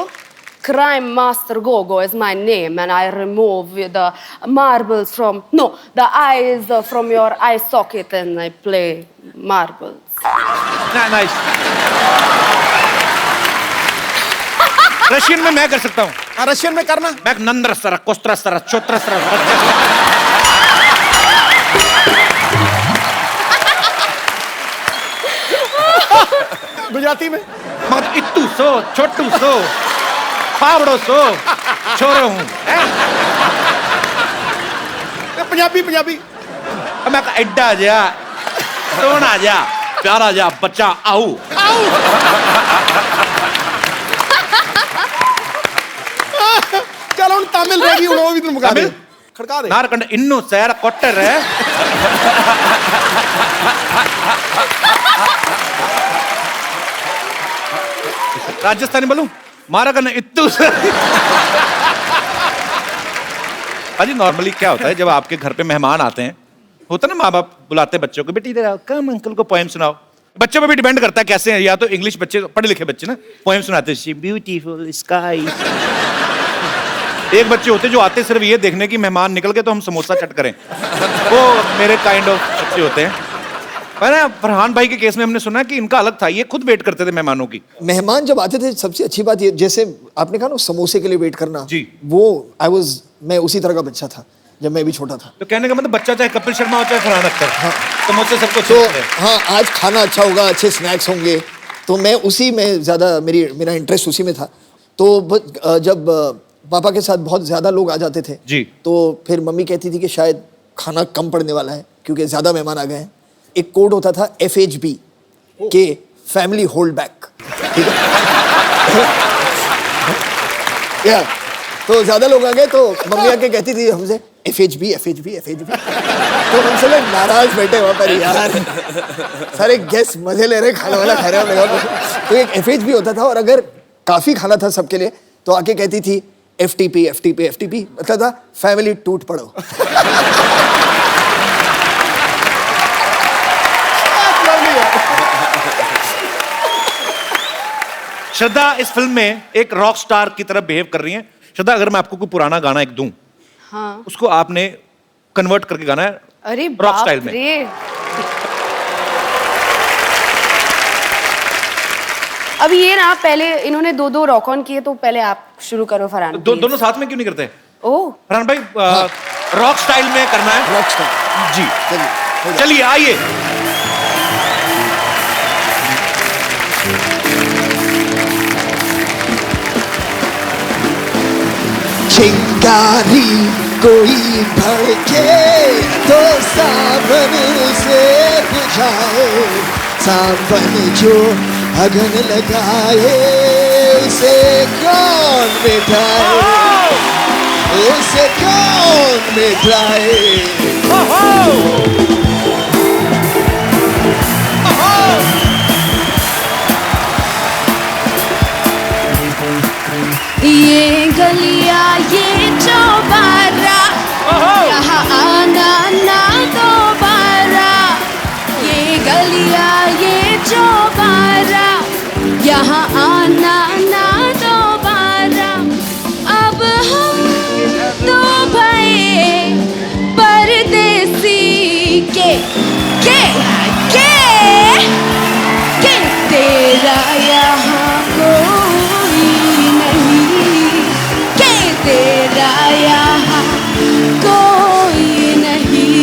Crime Master Gogo is my name, and I remove the marbles the eyes from your eye socket, and I play marbles. Nice. Russian में मैं कर सकता हूँ। Russian में करना। मैं Nandra sir, कोस्त्र sir, चोत्र sir. Gujarati में मत इत्तू सो, छोटू सो, पावड़ो सो, छोरो हूँ। पंजाबी। मैं एड्डा जा, सोना जा, प्यारा जा, बच्चा आओ। चलो उन तमिल रहेगी, वो भी तुम मुका दे। खड़का दे। नारकंड इन्नू सैर कोटर है। राजस्थानी बोलूं, मारा करना इत्तू। अजी नॉर्मली क्या होता है जब आपके घर पे मेहमान आते हैं, होता ना माँ बाप बुलाते बच्चों को, बेटी इधर आओ, कम अंकल को पोएम सुनाओ। बच्चों पे भी डिपेंड करता है कैसे हैं, या तो इंग्लिश बच्चे, पढ़े लिखे बच्चे ना पोएम सुनाते हैं, ब्यूटीफुल स्काई। एक बच्चे होते जो आते सिर्फ ये देखने की मेहमान निकल के तो हम समोसा चट करें, वो मेरे काइंड ऑफ बच्चे होते हैं। मैंने फरहान भाई के केस में हमने सुना कि इनका अलग था, ये खुद वेट करते थे मेहमानों की। मेहमान जब आते थे सबसे अच्छी बात ये, जैसे आपने कहा ना समोसे के लिए वेट करना जी, वो मैं उसी तरह का बच्चा था जब मैं भी छोटा था। तो कहने का मतलब बच्चा चाहे कपिल शर्मा हो चाहे फरहान अख्तर, हाँ, समोसे सबको तो हाँ, आज खाना अच्छा होगा, अच्छे स्नैक्स होंगे, तो मैं उसी में ज़्यादा मेरा इंटरेस्ट उसी में था। तो जब पापा के साथ बहुत ज़्यादा लोग आ जाते थे जी, तो फिर मम्मी कहती थी कि शायद खाना कम पड़ने वाला है क्योंकि ज़्यादा मेहमान आ गए हैं। एक कोड होता था FHB के फैमिली होल्ड बैक, ठीक है। या तो ज्यादा लोग आ गए तो मम्मी आके कहती थी हमसे FHB। तो हमसे लोग नाराज बैठे वहां पर, यार सारे गेस्ट मजे ले रहे, खाना वाला खा रहे हैं। तो एक FHB होता था, और अगर काफी खाना था सबके लिए तो आके कहती थी FTP मतलब था फैमिली टूट पड़ो। श्रद्धा इस फिल्म में एक रॉक स्टार की तरह बिहेव कर रही हैं। श्रद्धा, अगर मैं आपको कोई पुराना गाना एक दूं, हाँ, उसको आपने कन्वर्ट करके गाना है अरे रॉक स्टाइल में। अभी ये ना, पहले इन्होंने दो रॉक ऑन किए, तो पहले आप शुरू करो फरहान। दोनों साथ में क्यों नहीं करते? ओह फरहान भाई रॉक स्टाइल में करना है। Rock star. जी चलिए चलिए आइए। चिंगारी कोई भड़के तो सावन से बुझाए, सावन जो अगन लगाए उसे कौन मिटाए, उसे कौन मिटाए। ये गलियां ये चौबारा, यहाँ आना ना दोबारा। ये गलियां ये चौबारा, यहाँ आना ना दोबारा। अब हम दो भाई परदेसी के तेरा यहाँ कोई नहीं, के तेरा यहाँ कोई नहीं।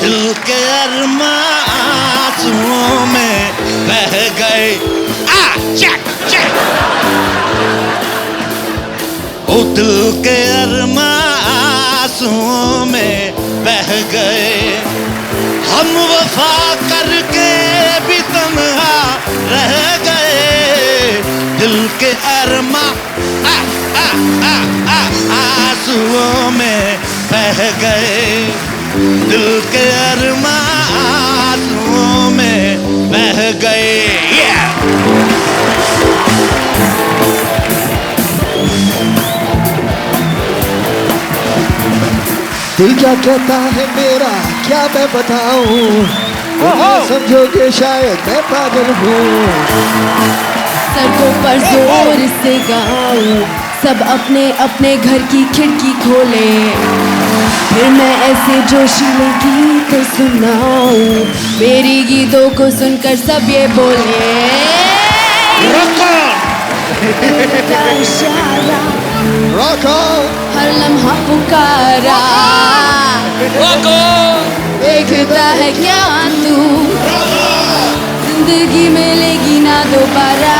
दिल के अरमा आंसुओं में बह गए। ओ दिल के अरमा आंसुओं में बह गए, हम वफा करके भी तन्हा रह गए। दिल के अरमा आंसुओं में बह गए, दिल के अरमा आंसुओं में बह गए। दिल क्या कहता है मेरा क्या मैं बताऊं, समझोगे शायद मैं पागल हूँ। सड़कों पर जोर से गाऊं, सब अपने अपने घर की खिड़की खोले, फिर मैं ऐसे जोशीले गीत सुनाऊं, मेरी गीतों को सुनकर सब ये बोले। इशारा हर लम्हा पुकारा, देखता है क्या तू, जिंदगी मिलेगी ना दोबारा,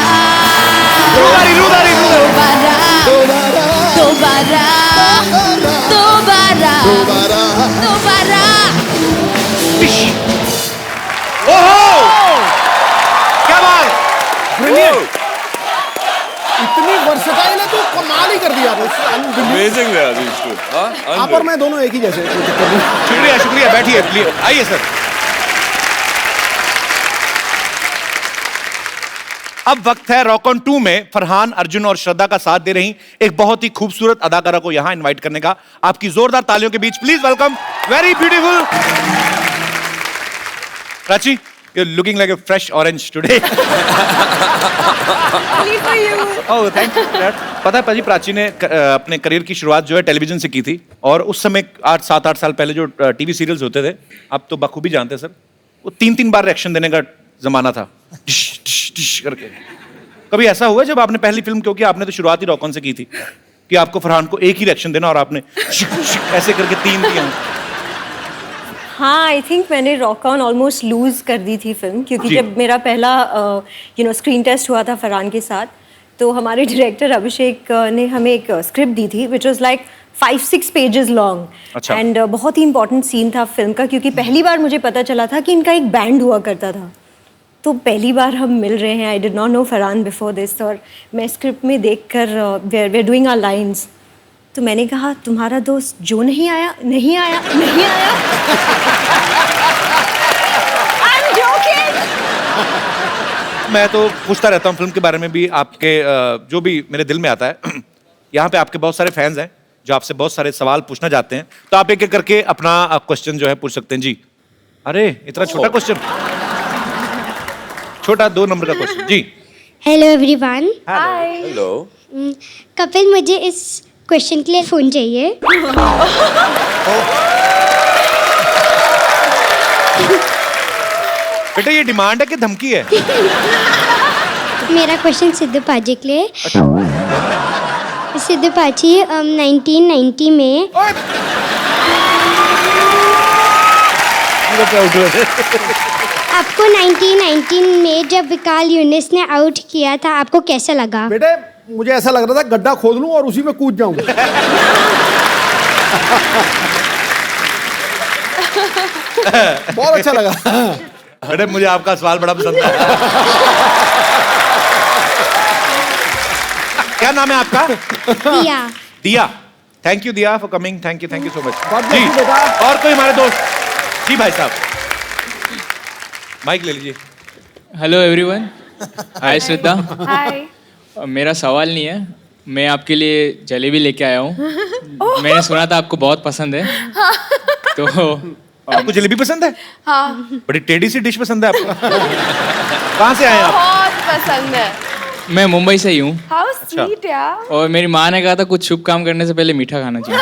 दोबारा दोबारा दोबारा दोबारा। क्या बात, इतनी वर्सटाइल है तो कमाल ही कर दिया आपने। अमेजिंग है यार इसको। आप और मैं दोनों एक ही जैसे। शुक्रिया शुक्रिया, बैठिए प्लीज, आइए सर। अब वक्त है रॉक ऑन 2 में फरहान, अर्जुन और श्रद्धा का साथ दे रही एक बहुत ही खूबसूरत अदाकारा को यहां इनवाइट करने का। आपकी जोरदार तालियों के बीच please welcome very beautiful Prachi. You're looking like a fresh orange today. Oh, thank you. पता है पाजी, प्राची ने अपने करियर की शुरुआत जो है टेलीविजन से की थी, और उस समय 7-8 साल पहले जो टीवी सीरियल्स होते थे, आप तो बखूबी जानते हैं सर, वो 3-3 बार रिएक्शन देने का जमाना था, डिश डिश डिश करके। कभी ऐसा हुआ जब आपने पहली फिल्म, क्योंकि आपने तो शुरुआत ही रॉक ऑन से की थी, कि आपको फरहान को एक ही रिएक्शन देना और आपने ऐसे करके 3 किया? हाँ, आई थिंक मैंने रॉक ऑन ऑलमोस्ट लूज कर दी थी फिल्म, क्योंकि जब मेरा पहला स्क्रीन टेस्ट हुआ था फरहान के साथ, तो हमारे डायरेक्टर अभिषेक ने हमें एक स्क्रिप्ट दी थी which was like 5-6 pages long, and बहुत ही इंपॉर्टेंट सीन था फिल्म का, क्योंकि पहली बार मुझे पता चला था कि इनका एक बैंड हुआ करता था। तो पहली बार हम मिल रहे हैं, I did not know Farhan before this, और मैं स्क्रिप्ट में देख कर we are doing our lines, तो मैंने कहा तुम्हारा दोस्त जो नहीं आया नहीं आया नहीं आया। I'm joking. मैं तो पूछता रहता हूँ फिल्म के बारे में भी, आपके जो भी मेरे दिल में आता है। यहाँ पे आपके बहुत सारे फैंस हैं जो आपसे बहुत सारे सवाल पूछना चाहते हैं, तो आप एक एक करके अपना क्वेश्चन जो है पूछ सकते हैं जी। अरे इतना छोटा क्वेश्चन, छोटा 2 नंबर का क्वेश्चन जी। Hello everyone. Hi. Hello. Kapil, मुझे इस क्वेश्चन के लिए फोन चाहिए। बेटा ये डिमांड है कि धमकी है? मेरा क्वेश्चन सिद्धू पाजी के लिए। सिद्धू पाजी 1990 में आपको 1919 में जब विकाल यूनिस ने आउट किया था, आपको कैसा लगा? बेटे मुझे ऐसा लग रहा था गड्ढा खोद लूं और उसी में कूद जाऊं। बहुत अच्छा लगा। बेटे मुझे आपका सवाल बड़ा पसंद है। क्या नाम है आपका? Diya. Diya. Thank you Diya for coming. Thank you so much. जी और कोई हमारे दोस्त? जी भाई साहब माइक ले लीजिए। Hello everyone. Hi Shraddha. Hi. मेरा सवाल नहीं है, मैं आपके लिए जलेबी लेके आया हूँ। मैंने सुना था आपको बहुत पसंद है। तो आपको जलेबी पसंद है? हाँ। बड़ी टेढ़ी सी डिश पसंद है आपको। कहाँ से आए आप? बहुत पसंद है। मैं मुंबई से ही हूँ। हाउ स्वीट यार। और मेरी माँ ने कहा था कुछ शुभ काम करने से पहले मीठा खाना चाहिए।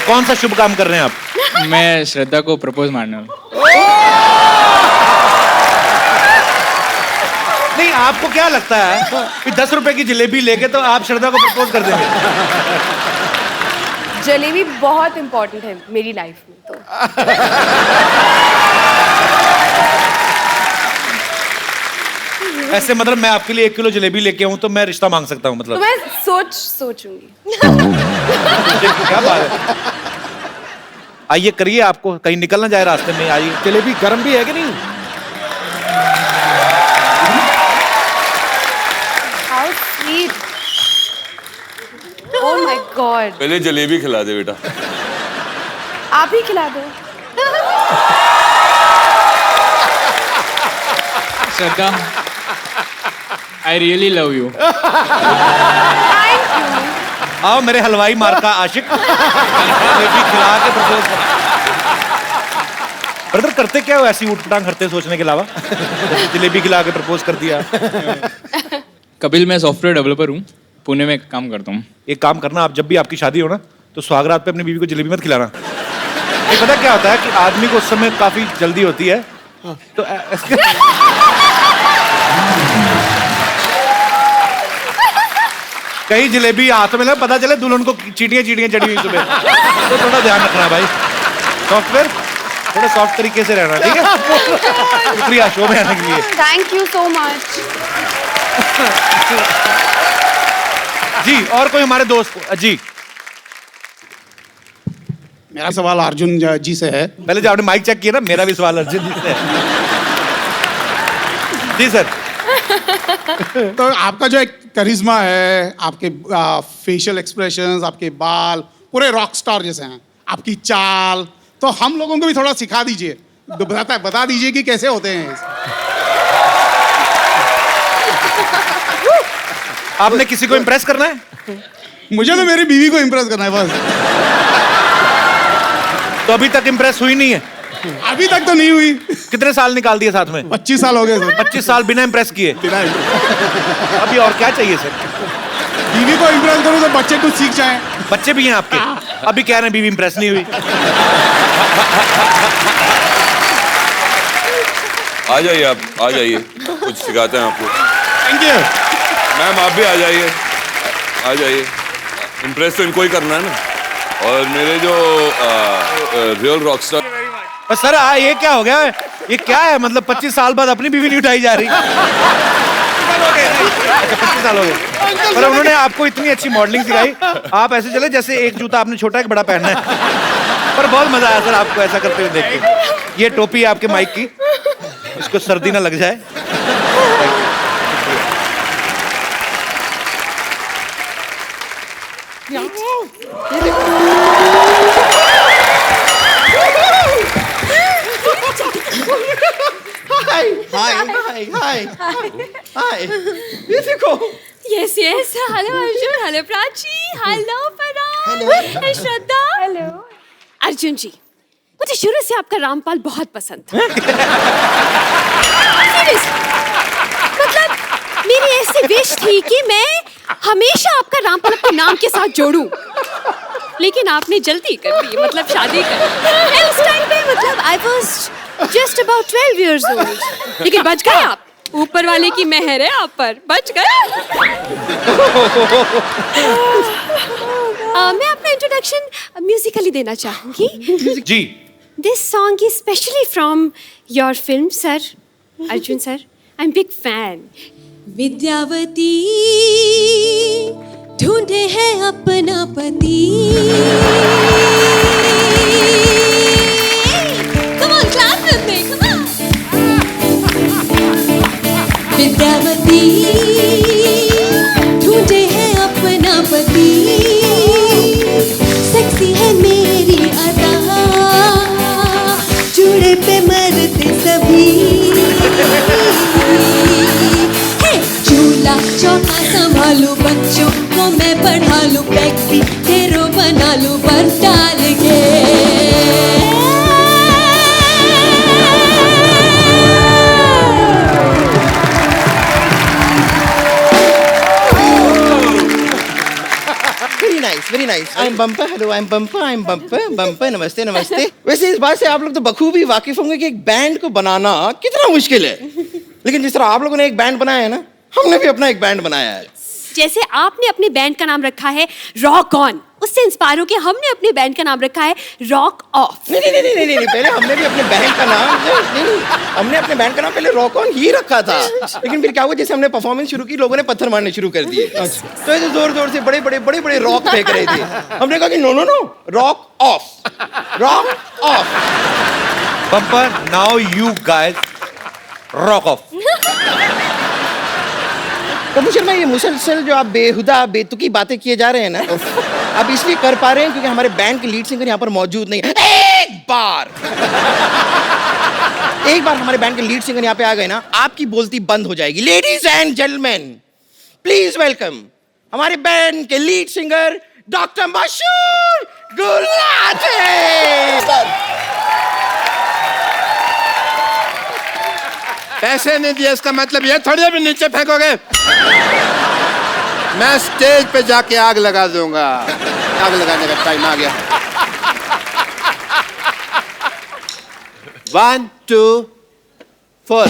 कौन सा शुभ काम कर रहे हैं आप? मैं श्रद्धा को प्रपोज मारने वाला हूँ। नहीं आपको क्या लगता है कि 10 रुपए की जलेबी लेके तो आप श्रद्धा को प्रपोज कर देंगे? जलेबी बहुत इम्पोर्टेंट है मेरी लाइफ में तो। ऐसे मतलब मैं आपके लिए 1 किलो जलेबी लेके आऊं तो मैं रिश्ता मांग सकता हूं मतलब? तो मैं सोचूंगी। क्या बात है। आइए करिए, आपको कहीं निकल ना जाए रास्ते में। आइए। जलेबी गर्म भी है कि नहीं? How sweet. Oh my God. पहले जलेबी खिला दे बेटा। आप ही खिला दो। श्रद्धा आई रियली लव यू। आओ मेरे हलवाई मार का आशिक। जलेबी खिला के प्रपोज कर। ब्रदर करते क्या हो ऐसी उठपटांग करते सोचने के अलावा? जलेबी खिला के प्रपोज कर दिया। कपिल मैं सॉफ्टवेयर डेवलपर हूँ, पुणे में काम करता हूँ। एक काम करना, आप जब भी आपकी शादी हो ना तो सुहागरात पे अपनी बीवी को जलेबी मत खिलाना। ये पता क्या होता है कि आदमी को उस समय काफी जल्दी होती है तो कहीं जलेबी हाथ में लगे पता चले दुल्हन को चीटियां चढ़ी हुई सुबह। तो थोड़ा ध्यान रखना भाई। सॉफ्टवेयर थोड़ा सॉफ्ट तरीके से रहना, ठीक है? शुक्रिया शो में आने के लिए। Thank you so much. जी और कोई हमारे दोस्त? जी मेरा सवाल अर्जुन जी से है। पहले जब आपने माइक चेक किया ना, मेरा भी सवाल अर्जुन जी से है। जी सर। तो आपका जो एक करिश्मा है, आपके फेशियल एक्सप्रेशंस, आपके बाल पूरे रॉक स्टार जैसे हैं, आपकी चाल, तो हम लोगों को भी थोड़ा सिखा दीजिए। बता दीजिए कि कैसे होते हैं। आपने किसी को इम्प्रेस करना है? मुझे तो मेरी बीवी को इम्प्रेस करना है बस। तो अभी तक इम्प्रेस हुई नहीं है? अभी तक तो नहीं हुई। कितने साल निकाल दिए साथ में? 25 साल हो गए सर। 25 साल बिना इम्प्रेस किए? अभी और क्या चाहिए सर? बीवी को इम्प्रेस करूं तो बच्चे कुछ सीख जाएं। बच्चे भी हैं आपके? अभी कह रहे हैं बीवी इम्प्रेस नहीं हुई। आ जाइए आप, आ जाइए, कुछ सिखाते हैं आपको। थैंक यू मैम, आप भी आ जाइए, आ जाइए। इम्प्रेस तो इनको ही करना है ना। और मेरे जो रियल रॉकस्टार। सर ये क्या हो गया? ये क्या है? मतलब 25 साल बाद अपनी बीवी नहीं उठाई जा रही? 25 साल हो गए। पर उन्होंने आपको इतनी अच्छी मॉडलिंग सिखाई, आप ऐसे चले जैसे एक जूता आपने छोटा एक बड़ा पहनना है। पर बहुत मजा आया सर आपको ऐसा करते हुए देख के। ये टोपी है आपके माइक की, इसको सर्दी ना लग जाए। हाय ये देखो। Yes, yes. Hello, Arjun. Hello, Prachi. Hello, Farhan. Hey, श्रद्धा. Hello. अर्जुन जी, मुझे शुरू से आपका रामपाल बहुत पसंद था। Seriously. मतलब मेरी ऐसी विश थी कि मैं हमेशा आपका रामपाल अपने नाम के साथ जोड़ूं। लेकिन आपने जल्दी कर दी, मतलब शादी कर दी। उस टाइम पे मतलब I was just about 12 years old। लेकिन बच गए आप, ऊपर वाले की मेहर है आप पर, बच गए। मैं अपना इंट्रोडक्शन म्यूजिकली देना चाहूंगी। जी। This song is specially from your film, sir, Arjun sir. I'm big fan. Vidyavati ढूंढे है अपना पति। Come on, clap with me, come on. Vidyavati ढूंढे है अपना पति। सेक्सी है मेरी अदा, चूड़े पे मरते सभी। चूल्हा चौका संभालू, बच्चों को मैं पढ़ा लूं, पैक भी ढेरों बना लूं बर्फ डाल के। Very nice. I am bumper, hello I am bumper, I am bumper, bumper, नमस्ते नमस्ते। वैसे इस बात से आप लोग तो बखूबी वाकिफ होंगे कि एक बैंड को बनाना कितना मुश्किल है, लेकिन जिस तरह आप लोगों ने एक बैंड बनाया है ना, हमने भी अपना एक बैंड बनाया है। जैसे आपने अपने बैंड का नाम रखा है रॉक ऑन, उससे इंस्पायर होकर हमने अपने बैंड का नाम रखा है रॉक ऑफ। नहीं, पहले हमने भी अपने बैंड का नाम हमने अपने बैंड का नाम पहले रॉक ऑन ही रखा था, लेकिन फिर क्या हुआ, जैसे हमने परफॉर्मेंस शुरू की, लोगों ने पत्थर मारने शुरू कर दिए। तो ऐसे जोर जोर से बड़े रॉक फेंक रहे थे। हमने कहा कि no, rock off, rock off. Bumper, now you guys rock off. Kapoor Sharma, ये मुसलसल जो आप बेहुदा बेतुकी बातें किए जा रहे हैं ना, आप इसलिए कर पा रहे हैं क्योंकि हमारे बैंड के लीड सिंगर यहाँ पर मौजूद नहीं है। एक बार हमारे बैंड के लीड सिंगर यहाँ पे आ गए ना, आपकी बोलती बंद हो जाएगी। Ladies and gentleman, please welcome हमारे बैंड के लीड सिंगर डॉक्टर मशहूर गुलाटी। पैसे नहीं दिए इसका मतलब ये थोड़ी अभी नीचे फेंकोगे। मैं स्टेज पे जाके आग लगा दूंगा। आग लगाने का टाइम आ गया। 1 2 4।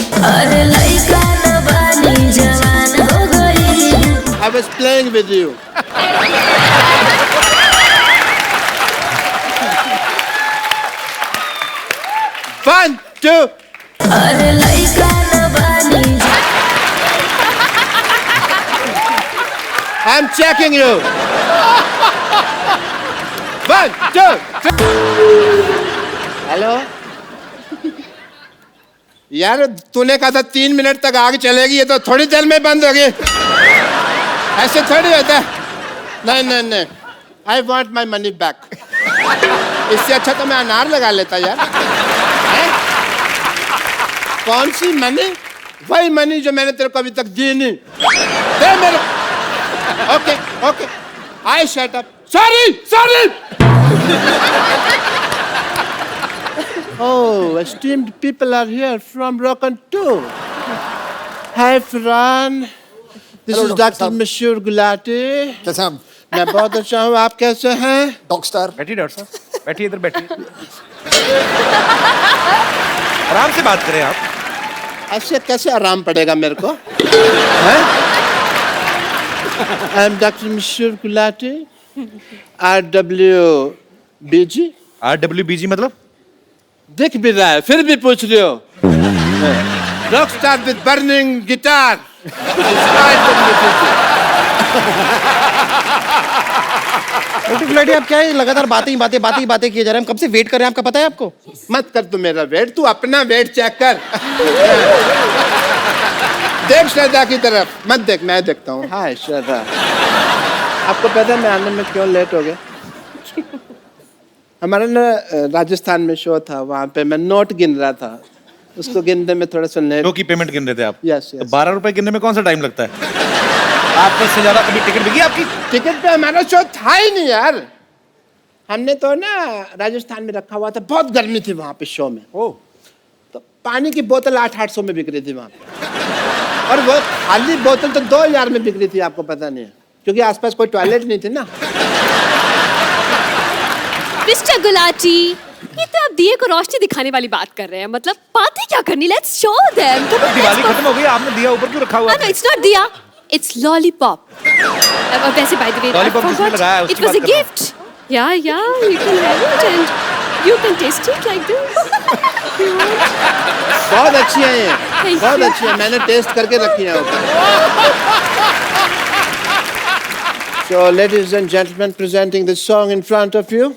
I was playing with you. 1 2। I'm checking you. 1 2 3। Hello यार, तूने कहा था 3 मिनट तक आग चलेगी, ये तो थोड़ी देर में बंद होगी। ऐसे थोड़ी होता है। नहीं, I want my money back। इससे अच्छा तो मैं अनार लगा लेता यार। कौन सी मनी? वही मनी जो मैंने तेरे को अभी तक दी नहीं। दे मेरे। Okay, I shut up। Sorry। Oh, esteemed people are here from Rock on Tour. Hi, Fran. This is Dr. Mashur Gulati. कैसे हम? मैं बहुत अच्छा हूँ, आप कैसे हैं? डॉक्टर। बैठिए डॉक्टर साहब, बैठिए इधर बैठिए। आराम से बात करें आप। ऐसे कैसे आराम पड़ेगा मेरे को? I am Dr. Mashur Gulati, RWBG। RWBG मतलब? दिख भी रहा है, फिर भी पूछ रहे हो। Rock star with burning guitar. Gulati, आप क्या है लगातार बातें किए जा रहे हैं? हम कब से वेट कर रहे हैं, आपका पता है आपको? मत कर तू मेरा वेट, तू अपना वेट चेक कर। देख श्रद्धा की तरफ मत देख, मैं देखता हूँ। हाय श्रद्धा, आपको पता है मैं आने में क्यों लेट हो गया? हमारा ना राजस्थान में शो था, वहाँ पे मैं नोट गिन रहा था, उसको गिनने में थोड़ा सा लेट। की पेमेंट गिन रहे थे आप? यस। तो 12 रुपए गिनने में कौन सा टाइम लगता है? आपको इससे ज्यादा कभी टिकट बिकी आपकी? टिकट पे हमारा शो था ही नहीं यार। हमने तो ना राजस्थान में रखा हुआ था, बहुत गर्मी थी वहाँ पे शो में। तो पानी की बोतल 800 में बिक रही थी वहाँ पे, और वो खाली बोतल तो 2000 में बिक रही थी, आपको पता नहीं है, क्योंकि आसपास कोई टॉयलेट नहीं थी ना। मिस्टर गुलाटी, ये तो आप दिए को रोशनी दिखाने वाली बात कर रहे हैं, मतलब बातें क्या करनी, लेट्स शो देम। दिवाली खत्म हो गई, आपने दिया ऊपर क्यों रखा हुआ है? इट्स नॉट दिया, इट्स लॉलीपॉप। वैसे बाय द वे, लॉलीपॉप किसने लगाया है, इट उसकी वाज अ बात कर रहा हूँ। गिफ्ट। या you can have it and you can taste it like this. बहुत अच्छी है ये, Thank बहुत you. अच्छी है, मैंने टेस्ट करके रखी है ऊपर। So, ladies and gentlemen, presenting this song in front of you.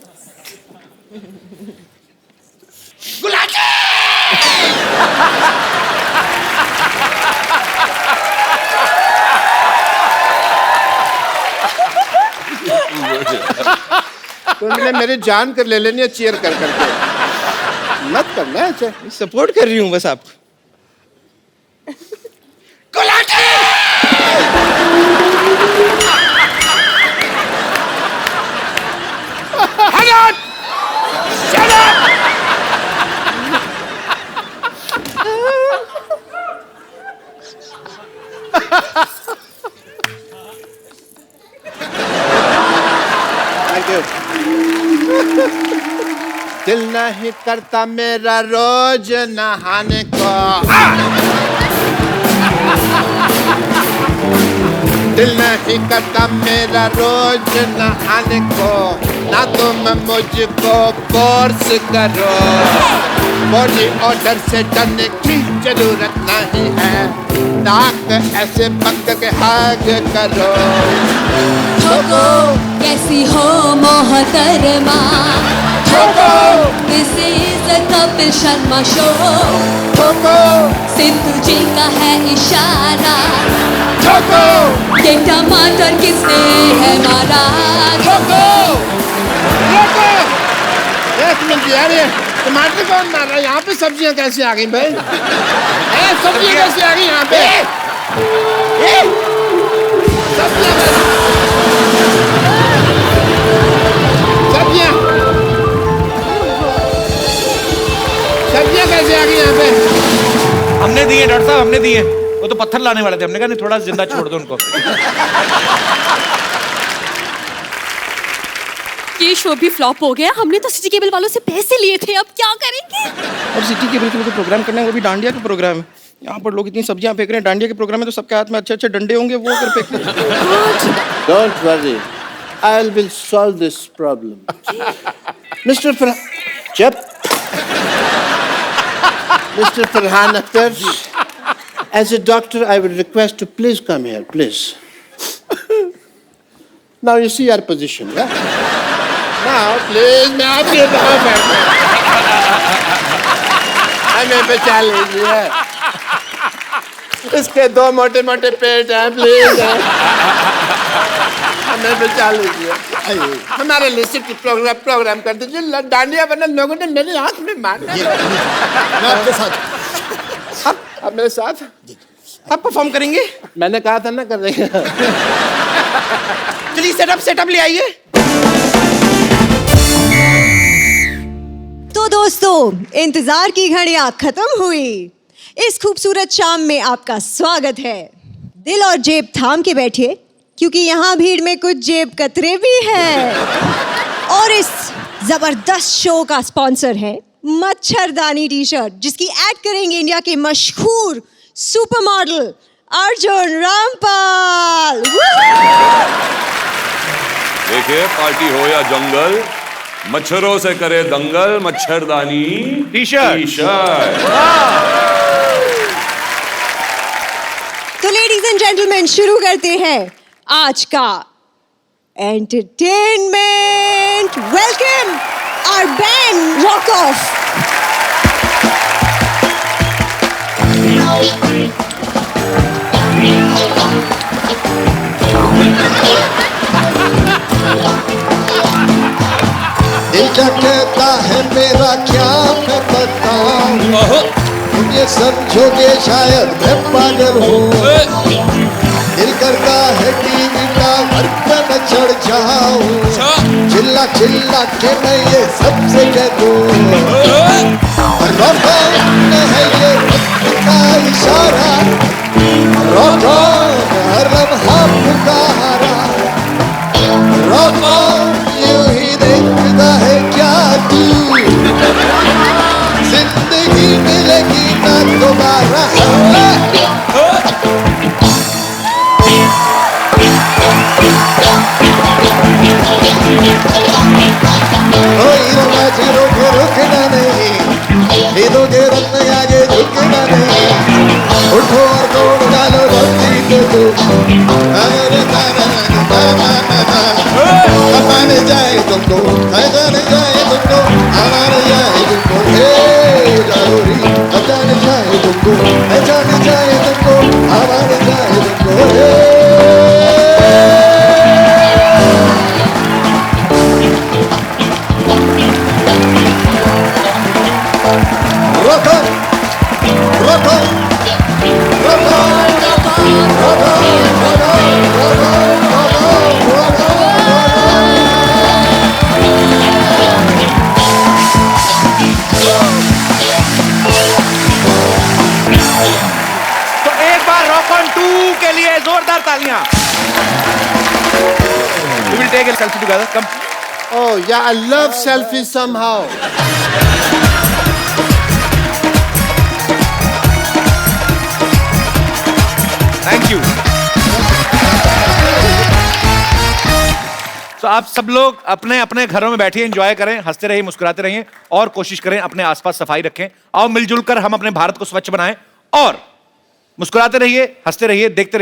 तुमने मेरी जान कर ले लेनी है चीयर कर करके। मत करना है, अच्छा सपोर्ट कर रही हूँ बस आपको। Thank you. दिल नहीं करता मेरा रोज नहाने को, दिल नहीं करता मेरा रोज नहाने को, ना तुम मुझको फोर्स करो, बॉडी ऑर्डर से डरने की जरूरत नहीं है, नाक ऐसे पकड़ के हाग करो। ठोको कैसी हो मोहतरमा, ठोको this is a Kapil Sharma show, ठोको सिद्धू जी का है इशारा, ठोको ये टमाटर किसने है मारा, ठोको। एक मिनट यार, ये टमाटर कौन मार रहा है? यहाँ पे सब्जियाँ कैसे आ गई भाई? सब्जियाँ कैसे आ गई यहाँ पे? सब्जियाँ कैसे आ गई यहाँ पे? हमने दिए डॉक्टर साहब, हमने दिए। वो तो पत्थर लाने वाले थे, हमने कहा नहीं थोड़ा जिंदा छोड़ दो उनको। ये शो भी फ्लॉप हो गया। हमने तो सिटी केबल वालों से पैसे लिए थे, अब क्या करेंगे? और सिटी केबल के लिए प्रोग्राम करना है, वो भी डांडिया का प्रोग्राम है। यहाँ पर लोग इतनी सब्जियां फेंक रहे हैं, डांडिया के प्रोग्राम में तो सबके हाथ में अच्छे अच्छे डंडे होंगे, वो कर फेंक रहे हैं। Don't worry, I will solve this problem. Mr. Mr. Farhan Akhtar, as a doctor, I would request to please come here, please. Now you see our position, yeah? Now, please, मैं आपके पास बैठता हमें बचा लीजिए। इसके दो मोटे मोटे पेट हैं, प्लीज हमें बचा लीजिए। हमारे लिए सिटी प्रोग्राम कर दीजिए। डांडिया वरना लोगों ने मेरी आंख में मारा। मैं आपके साथ। आप मेरे साथ? आप परफॉर्म करेंगे? मैंने कहा था ना कर देंगे। चलिए सेटअप ले आइए। तो दोस्तों, इंतजार की घड़ियां खत्म हुई। इस खूबसूरत शाम में आपका स्वागत है। दिल और जेब थाम के बैठिए, क्योंकि यहाँ भीड़ में कुछ जेब कतरे भी हैं। और इस जबरदस्त शो का स्पॉन्सर है मच्छरदानी टी शर्ट, जिसकी ऐड करेंगे इंडिया के मशहूर सुपर मॉडल अर्जुन रामपाल। देखिए, पार्टी हो या जंगल, मच्छरों से करे दंगल, मच्छरदानी टी शर्ट। तो लेडीज एंड जेंटलमैन, शुरू करते हैं आज का entertainment. Welcome our band rock off. दिल क्या कहता है मेरा क्या मैं बताऊं, तुम ये समझोगे शायद मैं पागल हूँ। दिल करता है टीवी टावर पे मैं चढ़ जाऊं, चिल्ला चिल्ला के मैं ये सबसे कह दूं, रॉक ऑन है ये वक्त का इशारा, रॉक ऑन हर लम्हा पुकारा, रॉक ऑन यूं ही देखता है क्या तुमको, जाने जाए तुमको, आवारा जाए तुमको, हे जाओरी, जाने जाए तुमको, जाने जाए तुमको, आवारा जाए तुमको, हे Rock on, rock on, rock on, rock on, rock on, rock on, rock on, rock on, तो एक बार रॉक ऑन 2 के लिए जोरदार तालियां। We will take a selfie together. Come. Oh yeah, I love selfies somehow. Thank you. तो आप सब लोग अपने अपने घरों में बैठिए, एंजॉय करें, हंसते रहिए, मुस्कुराते रहिए और कोशिश करें अपने आसपास सफाई रखें। आओ मिलजुल कर हम अपने भारत को स्वच्छ बनाएं और मुस्कुराते रहिए, हंसते रहिए, देखते रहिए।